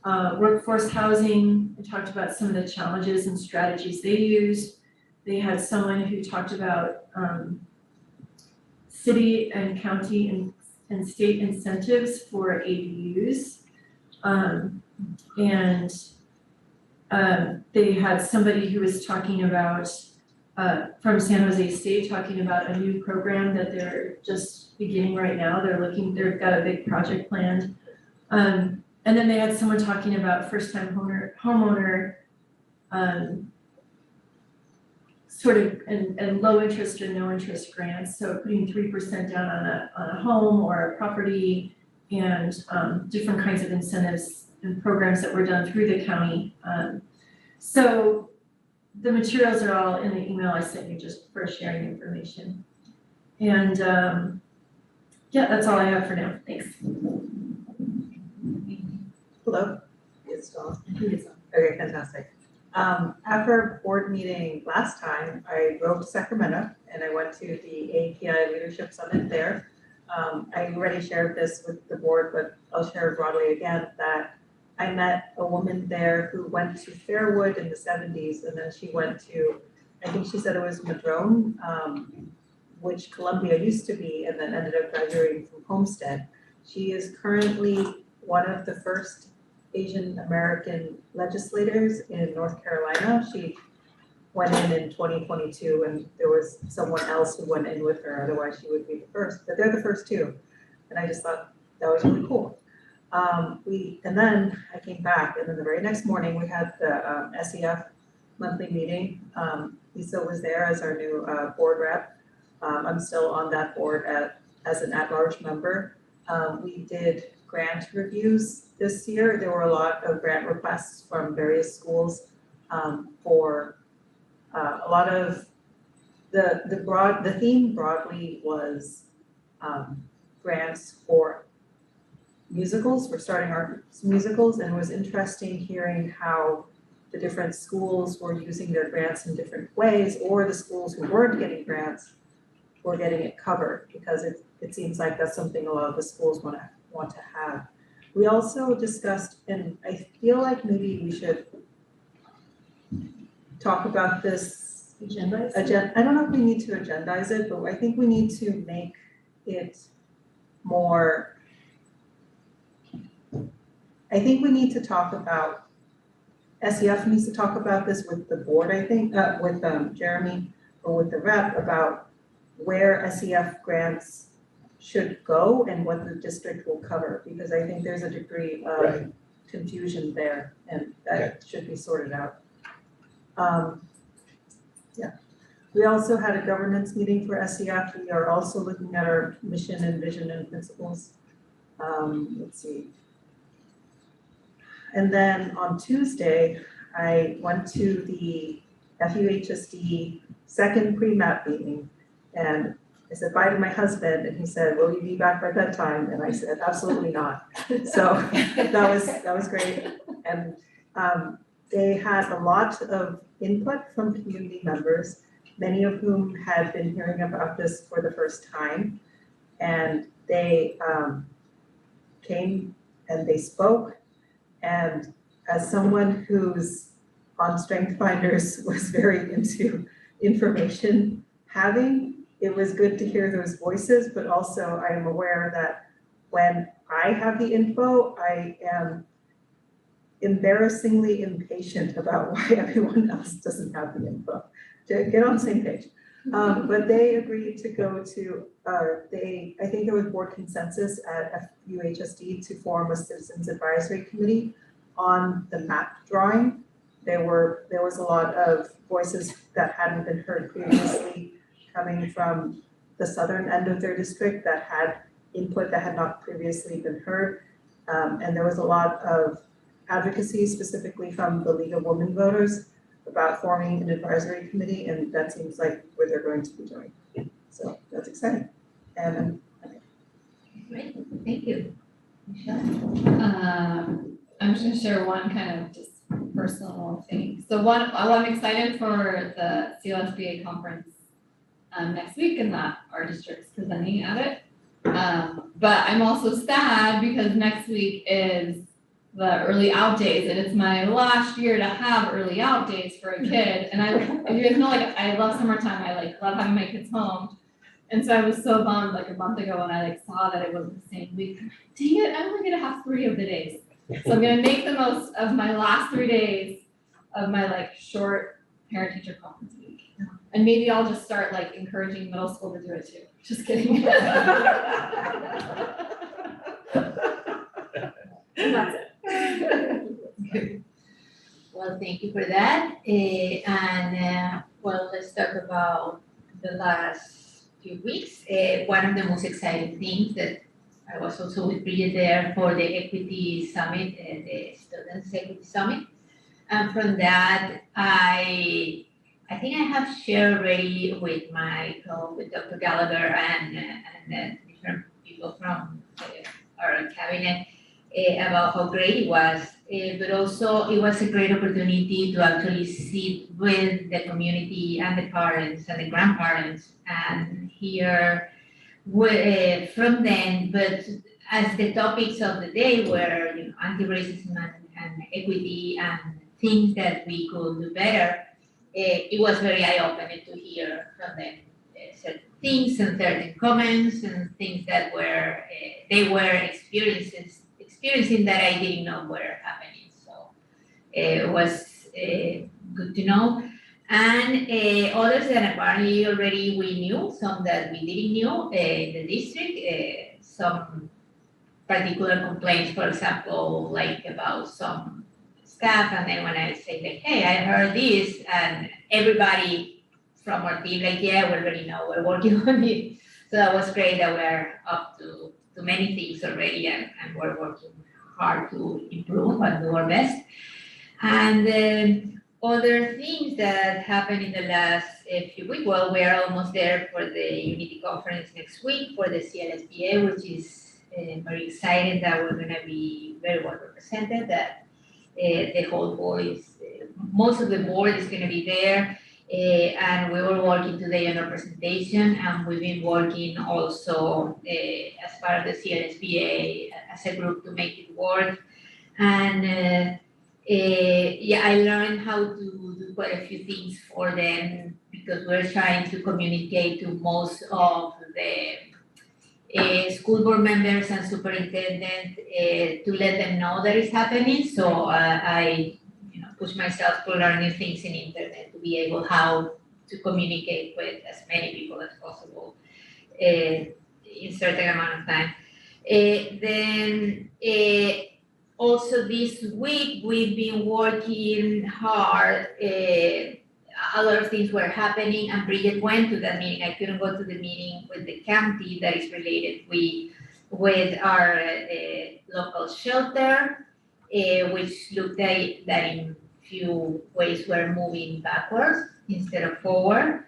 workforce housing and talked about some of the challenges and strategies they used. They had someone who talked about city and county and state incentives for ADUs. They had somebody who was talking about, from San Jose State, talking about a new program that they're just beginning right now. They've got a big project planned. And then they had someone talking about first-time homeowner sort of and low interest or no interest grants. So putting 3% down on a home or a property, and different kinds of incentives and programs that were done through the county. So the materials are all in the email I sent you just for sharing information. And yeah, that's all I have for now. Thanks. Hello? It's Dawn. Okay, fantastic. After our board meeting last time, I drove to Sacramento and I went to the API Leadership Summit there. I already shared this with the board, but I'll share it broadly again, that I met a woman there who went to Fairwood in the 70s, and then she went to, I think she said it was Madrone, which Columbia used to be, and then ended up graduating from Homestead. She is currently one of the first Asian American legislators in North Carolina. She went in 2022, and there was someone else who went in with her, otherwise she would be the first, but they're the first two. And I just thought that was really cool. And then I came back, and then the very next morning we had the SEF monthly meeting. Lisa was there as our new board rep. I'm still on that board as an at-large member. We did grant reviews this year. There were a lot of grant requests from various schools for a lot of the theme broadly was grants for musicals, for starting our musicals, and it was interesting hearing how the different schools were using their grants in different ways, or the schools who weren't getting grants were getting it covered, because it seems like that's something a lot of the schools want to have. We also discussed, and I feel like maybe we should talk about this Agenda. I don't know if we need to agendize it, but I think we need to make it more, I think we need to talk about, SEF needs to talk about this with the board, I think, with Jeremy or with the rep, about where SEF grants should go and what the district will cover, because I think there's a degree of Right. confusion there, and that should be sorted out. Yeah. We also had a governance meeting for SEF. We are also looking at our mission and vision and principles. Let's see. And then on Tuesday, I went to the FUHSD second pre-map meeting, and I said bye to my husband, and he said, "Will you be back by bedtime?" And I said, "Absolutely not." So that was great. And they had a lot of input from community members, many of whom had been hearing about this for the first time. And they came and they spoke. And as someone who's on Strength Finders was very into information having, it was good to hear those voices, but also I am aware that when I have the info, I am embarrassingly impatient about why everyone else doesn't have the info, to get on the same page. But they agreed to go to, I think there was board consensus at FUHSD to form a citizens advisory committee on the map drawing. There was a lot of voices that hadn't been heard previously coming from the southern end of their district that had input that had not previously been heard. And there was a lot of advocacy specifically from the League of Women Voters about forming an advisory committee, and that seems like what they're going to be doing. So that's exciting. And Great, thank you. Michelle? I'm just gonna share one kind of just personal thing. So one, I'm excited for the CLSBA conference next week and that our district's presenting at it. But I'm also sad because next week is the early out days and it's my last year to have early out days for a kid. And if you guys know, like, I love summertime, I like love having my kids home. And so I was so bummed like a month ago when I like saw that it wasn't the same week. Dang it, I'm only gonna have 3 of the days. So I'm gonna make the most of my last 3 days of my like short parent teacher conference week. And maybe I'll just start like encouraging middle school to do it too. Just kidding. And that's it. Well, thank you for that. Well, let's talk about the last few weeks. One of the most exciting things that I was also with Bridget there for the Equity Summit, the Students Equity Summit. And from that, I think I have shared already with with Dr. Gallagher and different people from our cabinet about how great it was. But also it was a great opportunity to actually sit with the community and the parents and the grandparents and hear from them. But as the topics of the day were, anti-racism and equity and things that we could do better, it was very eye-opening to hear from them certain things and certain comments and things that were they were experiencing that I didn't know were happening. So it was good to know. And others that apparently already we knew, some that we didn't know in the district, some particular complaints, for example, like about some staff, and then when I say like, hey, I heard this, and everybody from our team like, yeah, we already know, we're working on it. So that was great that we're up to many things already, and we're working hard to improve and do our best. And other things that happened in the last few weeks, well, we are almost there for the Unity Conference next week for the CLSBA, which is very exciting that we're going to be very well represented, that the whole board most of the board is going to be there. And we were working today on our presentation, and we've been working also as part of the CLSBA as a group to make it work. And I learned how to do quite a few things for them because we're trying to communicate to most of the school board members and superintendent to let them know that it's happening. So I push myself to learn new things in the internet to be able how to communicate with as many people as possible in a certain amount of time. Then also this week we've been working hard. A lot of things were happening, and Bridget went to that meeting. I couldn't go to the meeting with the county that is related with our local shelter, which looked at that in few ways we're moving backwards instead of forward.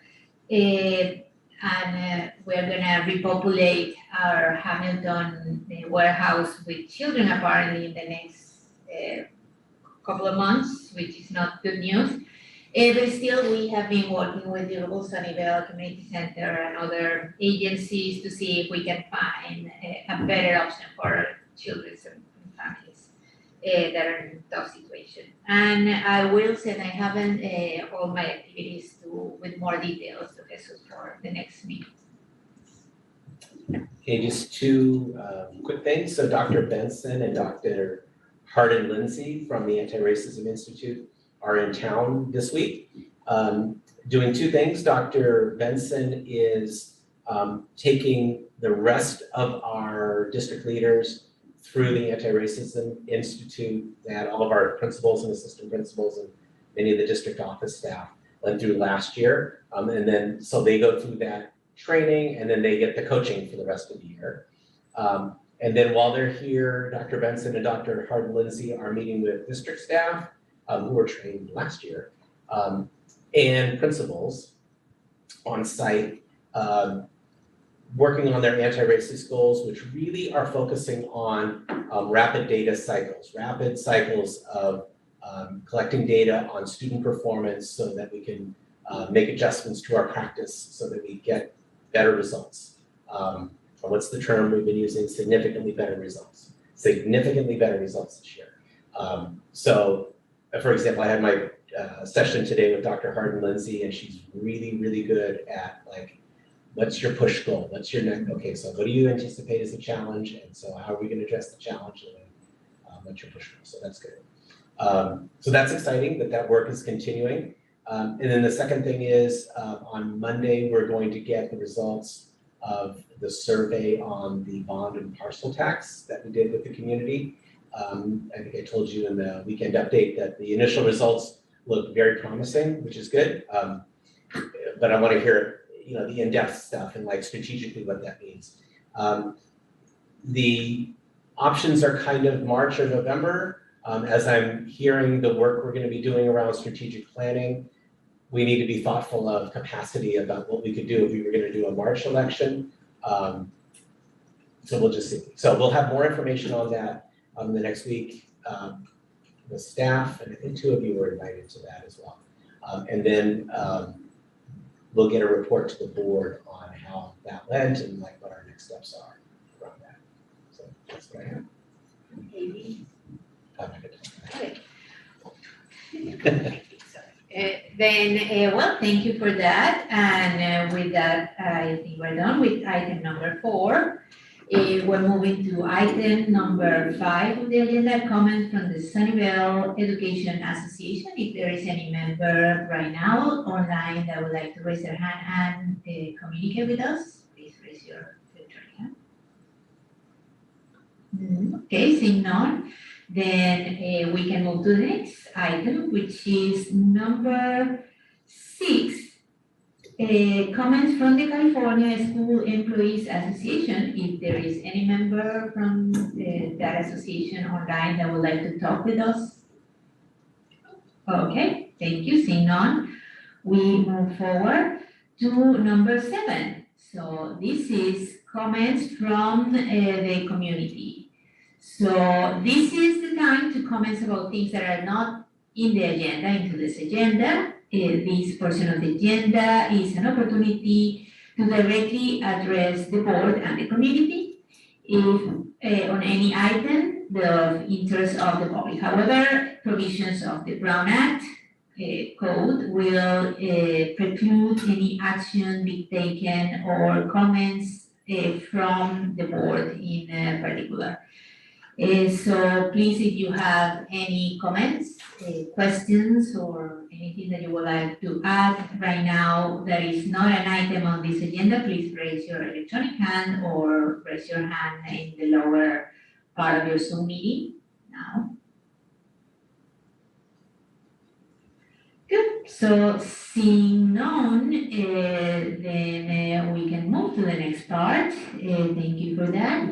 And we're gonna repopulate our Hamilton warehouse with children apparently in the next couple of months, which is not good news. But still, we have been working with the local Sunnyvale Community Center and other agencies to see if we can find a better option for children and families that are in a tough situation. And I will say that I haven't all my activities with more details to Jesus for the next meeting. Okay, just two quick things. So Dr. Benson and Dr. Hardin Lindsay from the Anti-Racism Institute are in town this week, doing two things. Dr. Benson is taking the rest of our district leaders through the Anti-Racism Institute that all of our principals and assistant principals and many of the district office staff went through last year. And then, so they go through that training and then they get the coaching for the rest of the year. And then while they're here, Dr. Benson and Dr. Hardin Lindsay are meeting with district staff who were trained last year and principals on site, working on their anti-racist goals, which really are focusing on rapid data cycles, rapid cycles of collecting data on student performance so that we can make adjustments to our practice so that we get better results. What's the term we've been using? Significantly better results. Significantly better results this year. So, for example, I had my session today with Dr. Hardin Lindsay, and she's really, really good at like, what's your push goal? What's your next? Okay, so what do you anticipate as a challenge? And so how are we going to address the challenge? And then, what's your push goal? So that's good. So that's exciting that work is continuing. And then the second thing is on Monday, we're going to get the results of the survey on the bond and parcel tax that we did with the community. I think I told you in the weekend update that the initial results look very promising, which is good. But I want to hear, the in-depth stuff and like strategically what that means. The options are kind of March or November. As I'm hearing the work we're going to be doing around strategic planning, we need to be thoughtful of capacity about what we could do if we were going to do a March election. So we'll just see. So we'll have more information on that the next week. The staff, and I think 2 of you were invited to that as well. And then we'll get a report to the board on how that went and like what our next steps are around that. So that's what I have. Well, thank you for that. And with that, I think we're done with item number 4. We're moving to item number 5 of the agenda, comments from the Sunnyvale Education Association. If there is any member right now online that would like to raise their hand and communicate with us, please raise your hand. Okay, seeing none. Then we can move to the next item, which is number 6. Comments from the California School Employees Association. If there is any member from that association online that would like to talk with us. Okay, thank you. Seeing none, we move forward to number 7. So this is comments from the community. So this is the time to comment about things that are not in the agenda, into this agenda. This portion of the agenda is an opportunity to directly address the board and the community if on any item of interest of the public. However, provisions of the Brown Act code will preclude any action be taken or comments from the board in particular. So please, if you have any comments, questions, or anything that you would like to add right now that is not an item on this agenda, please raise your electronic hand or raise your hand in the lower part of your Zoom meeting now. Good. So seeing none, then we can move to the next part. Thank you for that.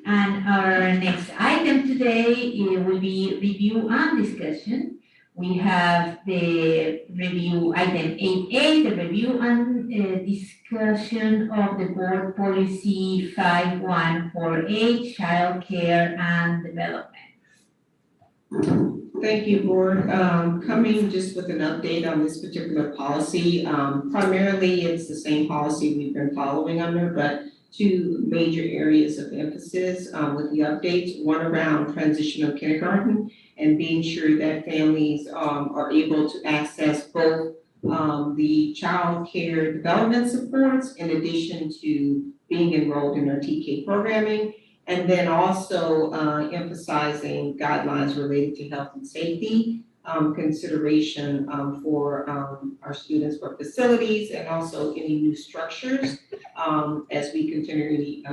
And our next item today will be review and discussion. We have the review, item 8A, the review and discussion of the board policy 5148, child care and development. Thank you, board. Coming just with an update on this particular policy. Primarily, it's the same policy we've been following under, but 2 major areas of emphasis with the updates. One around transitional kindergarten and being sure that families are able to access both the child care development supports in addition to being enrolled in our TK programming. And then also emphasizing guidelines related to health and safety, consideration for our students for facilities and also any new structures as we continue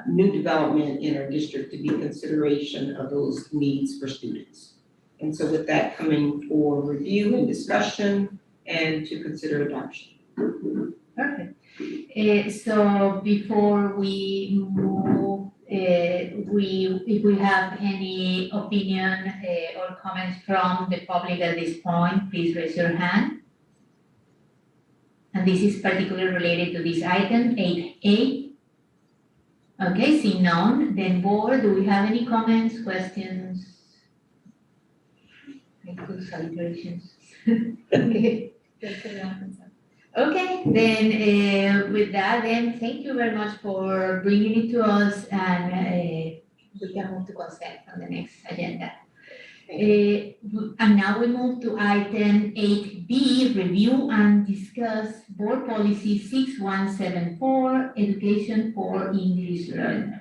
new development in our district to be consideration of those needs for students. And so with that coming for review and discussion and to consider adoption. Perfect. So before we move, if we have any opinion or comments from the public at this point, please raise your hand. And this is particularly related to this item, 8A. Okay, seeing none, then board, do we have any comments, questions? Thank you, celebrations. Okay. Okay, then with that, then thank you very much for bringing it to us, and we can move to consent on the next agenda. And now we move to item 8B, review and discuss board policy 6174, education for English learners.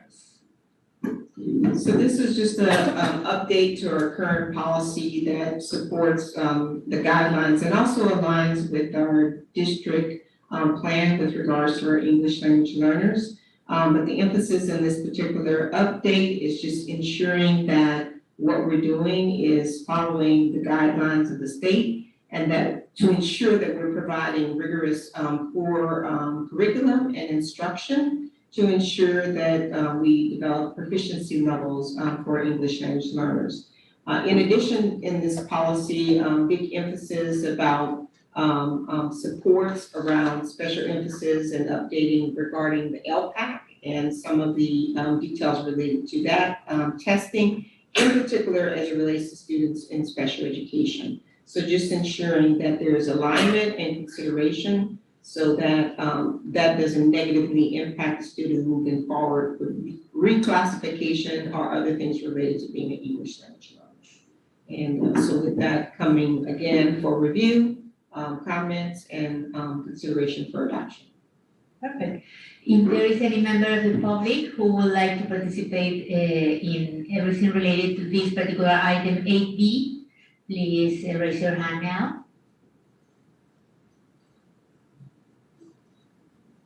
So this is just a update to our current policy that supports the guidelines and also aligns with our district plan with regards to our English language learners. But the emphasis in this particular update is just ensuring that what we're doing is following the guidelines of the state, and that to ensure that we're providing rigorous core curriculum and instruction to ensure that we develop proficiency levels for English language learners. In addition, in this policy, big emphasis about supports around special emphasis and updating regarding the LPAC and some of the details related to that testing, in particular as it relates to students in special education. So just ensuring that there is alignment and consideration so that that doesn't negatively impact the student moving forward with reclassification or other things related to being an English language learner. And so with that coming again for review, comments and consideration for adoption. Perfect. If there is any member of the public who would like to participate in everything related to this particular item 8B, please raise your hand now.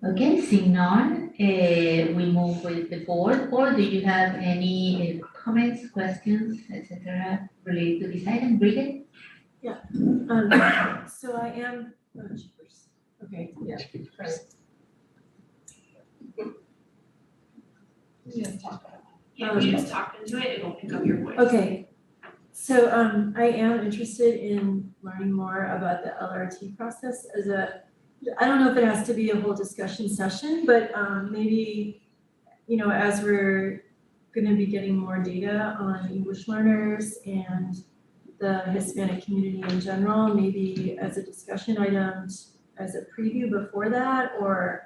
Okay, seeing none, we move with the board. Or do you have any comments, questions, etc. related to this item? Bridget? So I am, okay, yeah, right. You just talk about it. Yeah, if you just talk into it, it will pick up your voice. Okay, so I am interested in learning more about the LRT process as I don't know if it has to be a whole discussion session, but maybe, as we're gonna be getting more data on English learners and the Hispanic community in general, maybe as a discussion item, as a preview before that, or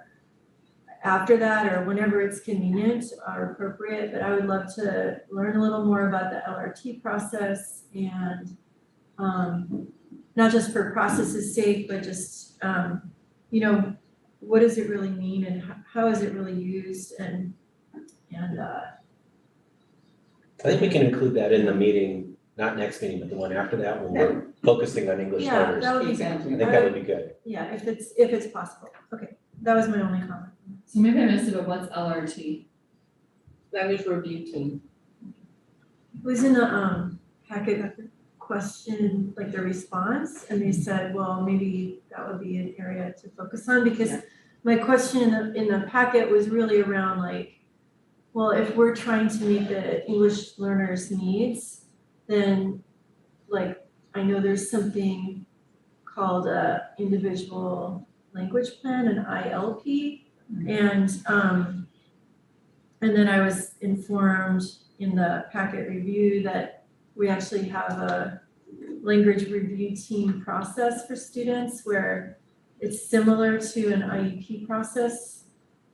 after that, or whenever it's convenient or appropriate, but I would love to learn a little more about the LRT process and not just for process's sake, but just, what does it really mean and how is it really used and I think we can include that in the meeting, not next meeting, but the one after that, when we're focusing on English yeah, learners. that would be, I think that would be good. yeah, if it's possible. Okay, that was my only comment. So maybe I missed it, but what's LRT? Language review team. It was in the packet of the question, like the response, and they said, well, maybe that would be an area to focus on, because my question in the packet was really around like, well, if we're trying to meet the English learners' needs, then like, I know there's something called a individual language plan, an ILP, and then I was informed in the packet review that we actually have a language review team process for students where it's similar to an IEP process,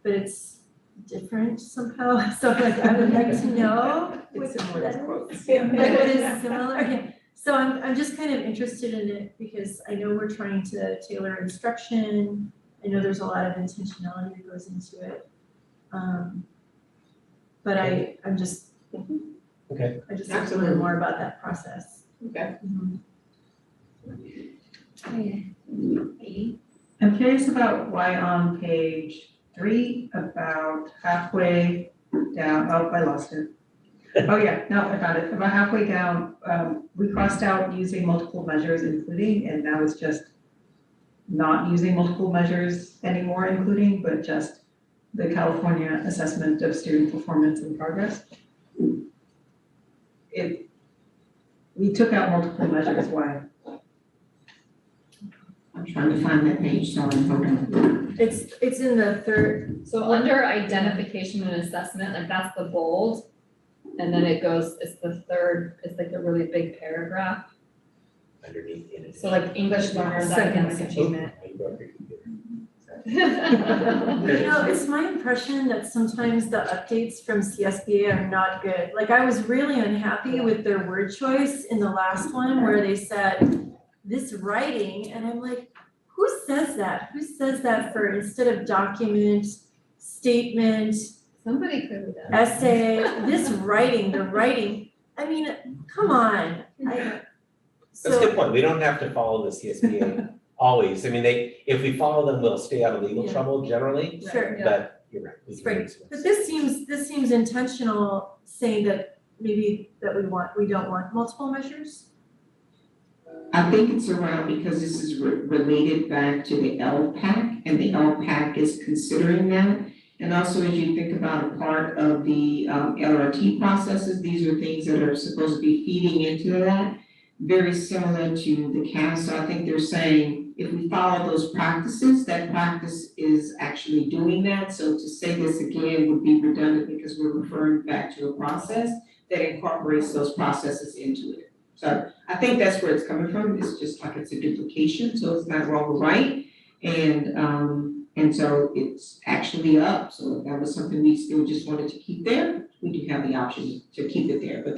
but it's different somehow. So like I would like to know what that is. Like what is similar? Yeah. So I'm just kind of interested in it because I know we're trying to tailor instruction. I know there's a lot of intentionality that goes into it. But I'm just Okay. I just like to learn more about that process. Okay. I'm curious about why on page 3, about halfway down, oh, I lost it. Oh yeah, no, I found it. About halfway down, we crossed out using multiple measures including, and now it's just not using multiple measures anymore including, but just the California Assessment of Student Performance and Progress. We took out multiple measures, why? I'm trying to find that page, so I'm voting. It's in the third. So under identification and assessment, like that's the bold. And then it goes, it's the third, it's like a really big paragraph. underneath the entity. So like English learners, Second academic section. achievement. Oh, you broke your computer. You know, it's my impression that sometimes the updates from CSBA are not good. Like, I was really unhappy with their word choice in the last one where they said this writing, and I'm like, who says that? Who says that for instead of document, statement, Somebody could have done. essay, this writing, the writing, I mean, come on. That's a good point. We don't have to follow the CSBA always. I mean, if we follow them, we'll stay out of legal Yeah. trouble generally, Sure. but you're right. we can Right. use But this seems intentional, saying that maybe that we don't want multiple measures. I think it's around because this is related back to the LPAC, and the LPAC is considering that. And also, as you think about a part of the LRT processes, these are things that are supposed to be feeding into that, very similar to the CAS. So I think they're saying, if we follow those practices, that practice is actually doing that. So to say this again would be redundant because we're referring back to a process that incorporates those processes into it. So I think that's where it's coming from. It's just like it's a duplication, so it's not wrong or right. And so it's actually up. So if that was something we still just wanted to keep there, we do have the option to keep it there. But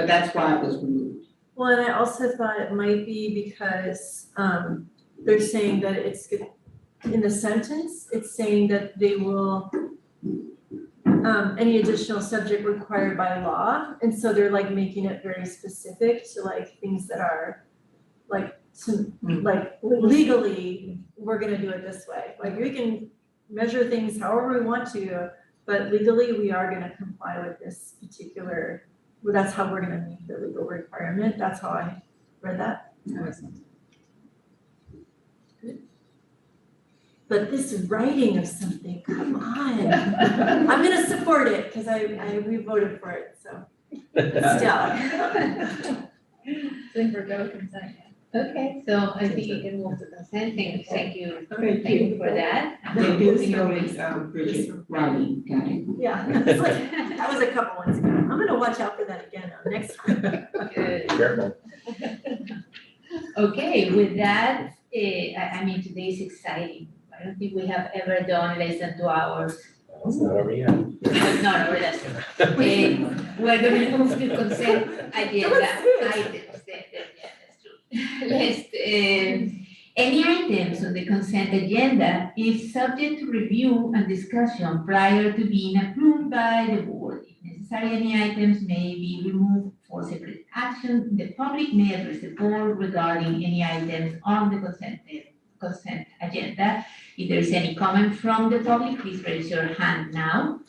that's why it was removed. Well, and I also thought it might be because they're saying that it's good, in the sentence, it's saying that they will any additional subject required by law, and so they're like making it very specific to like things that are like legally, we're gonna do it this way. Like we can measure things however we want to, but legally we are gonna comply with this particular, well, that's how we're gonna meet the legal requirement. That's how I read that. That makes sense. But this writing of something, come on. I'm gonna support it because we voted for it, so still. Think we're go consent. Okay, so I think you can move to consent. Thank you Thank you. for that. They do know it's Bridget Riley, got it. Yeah, it's like, that was a couple ones ago. I'm gonna watch out for that again next time. Good. Careful. Okay, with that, I mean, today is exciting. I don't think we have ever done less than 2 hours. It's not over yet. No, that's we're gonna move to consent agenda items. Yeah, that's true. Let's, any items on the consent agenda is subject to review and discussion prior to being approved by the board. If necessary, any items may be removed for separate action. The public may address the board regarding any items on the consent agenda. If there is any comment from the public, please raise your hand now.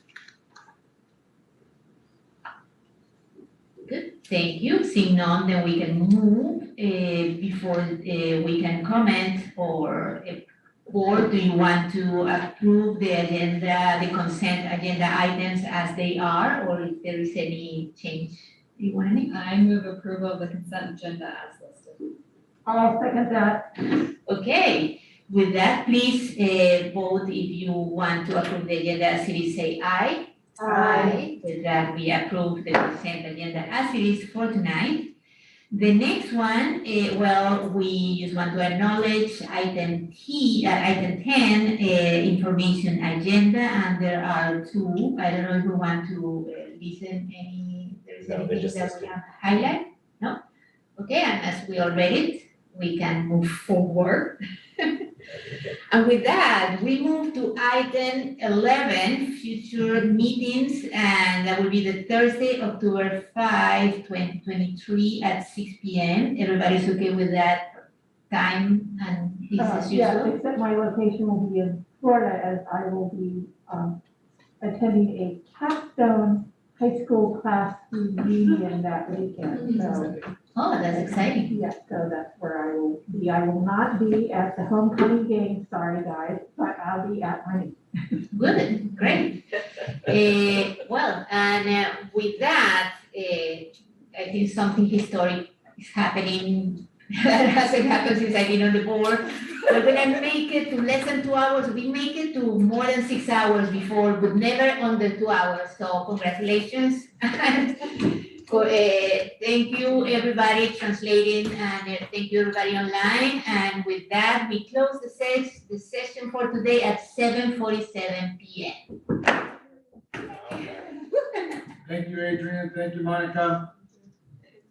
Good, thank you. Seeing none, then we can move before we can comment, or do you want to approve the agenda, the consent agenda items as they are, or if there is any change you want to make? I move approval of the consent agenda as listed. I'll second that. Okay, with that, please vote if you want to approve the agenda as it is, say aye. Aye. With that, we approve the consent agenda as it is for tonight. The next one, we just want to acknowledge item 10, information agenda, and there are two. I don't know if we want to listen there's No, they're anything just that we listed. have highlight? No? Okay, and as we all read it, we can move forward. And with that, we move to item 11, future meetings, and that will be the Thursday, October 5, 2023 at 6 p.m. Everybody's okay with that time and this as Yes, usual? except my location will be in Florida, as I will be attending a capstone high school class reunion that weekend, so. Oh, that's exciting. Yeah, so that's where I will be. I will not be at the homecoming game, sorry guys, but I'll be at my. Good, great. With that, I think something historic is happening that hasn't happened since I've been on the board. We're gonna make it to less than 2 hours. We make it to more than 6 hours before, but never under 2 hours. So congratulations. Thank you, everybody translating, and thank you, everybody online. And with that, we close the session for today at 7:47 p.m. Thank you, Adrian. Thank you, Monica.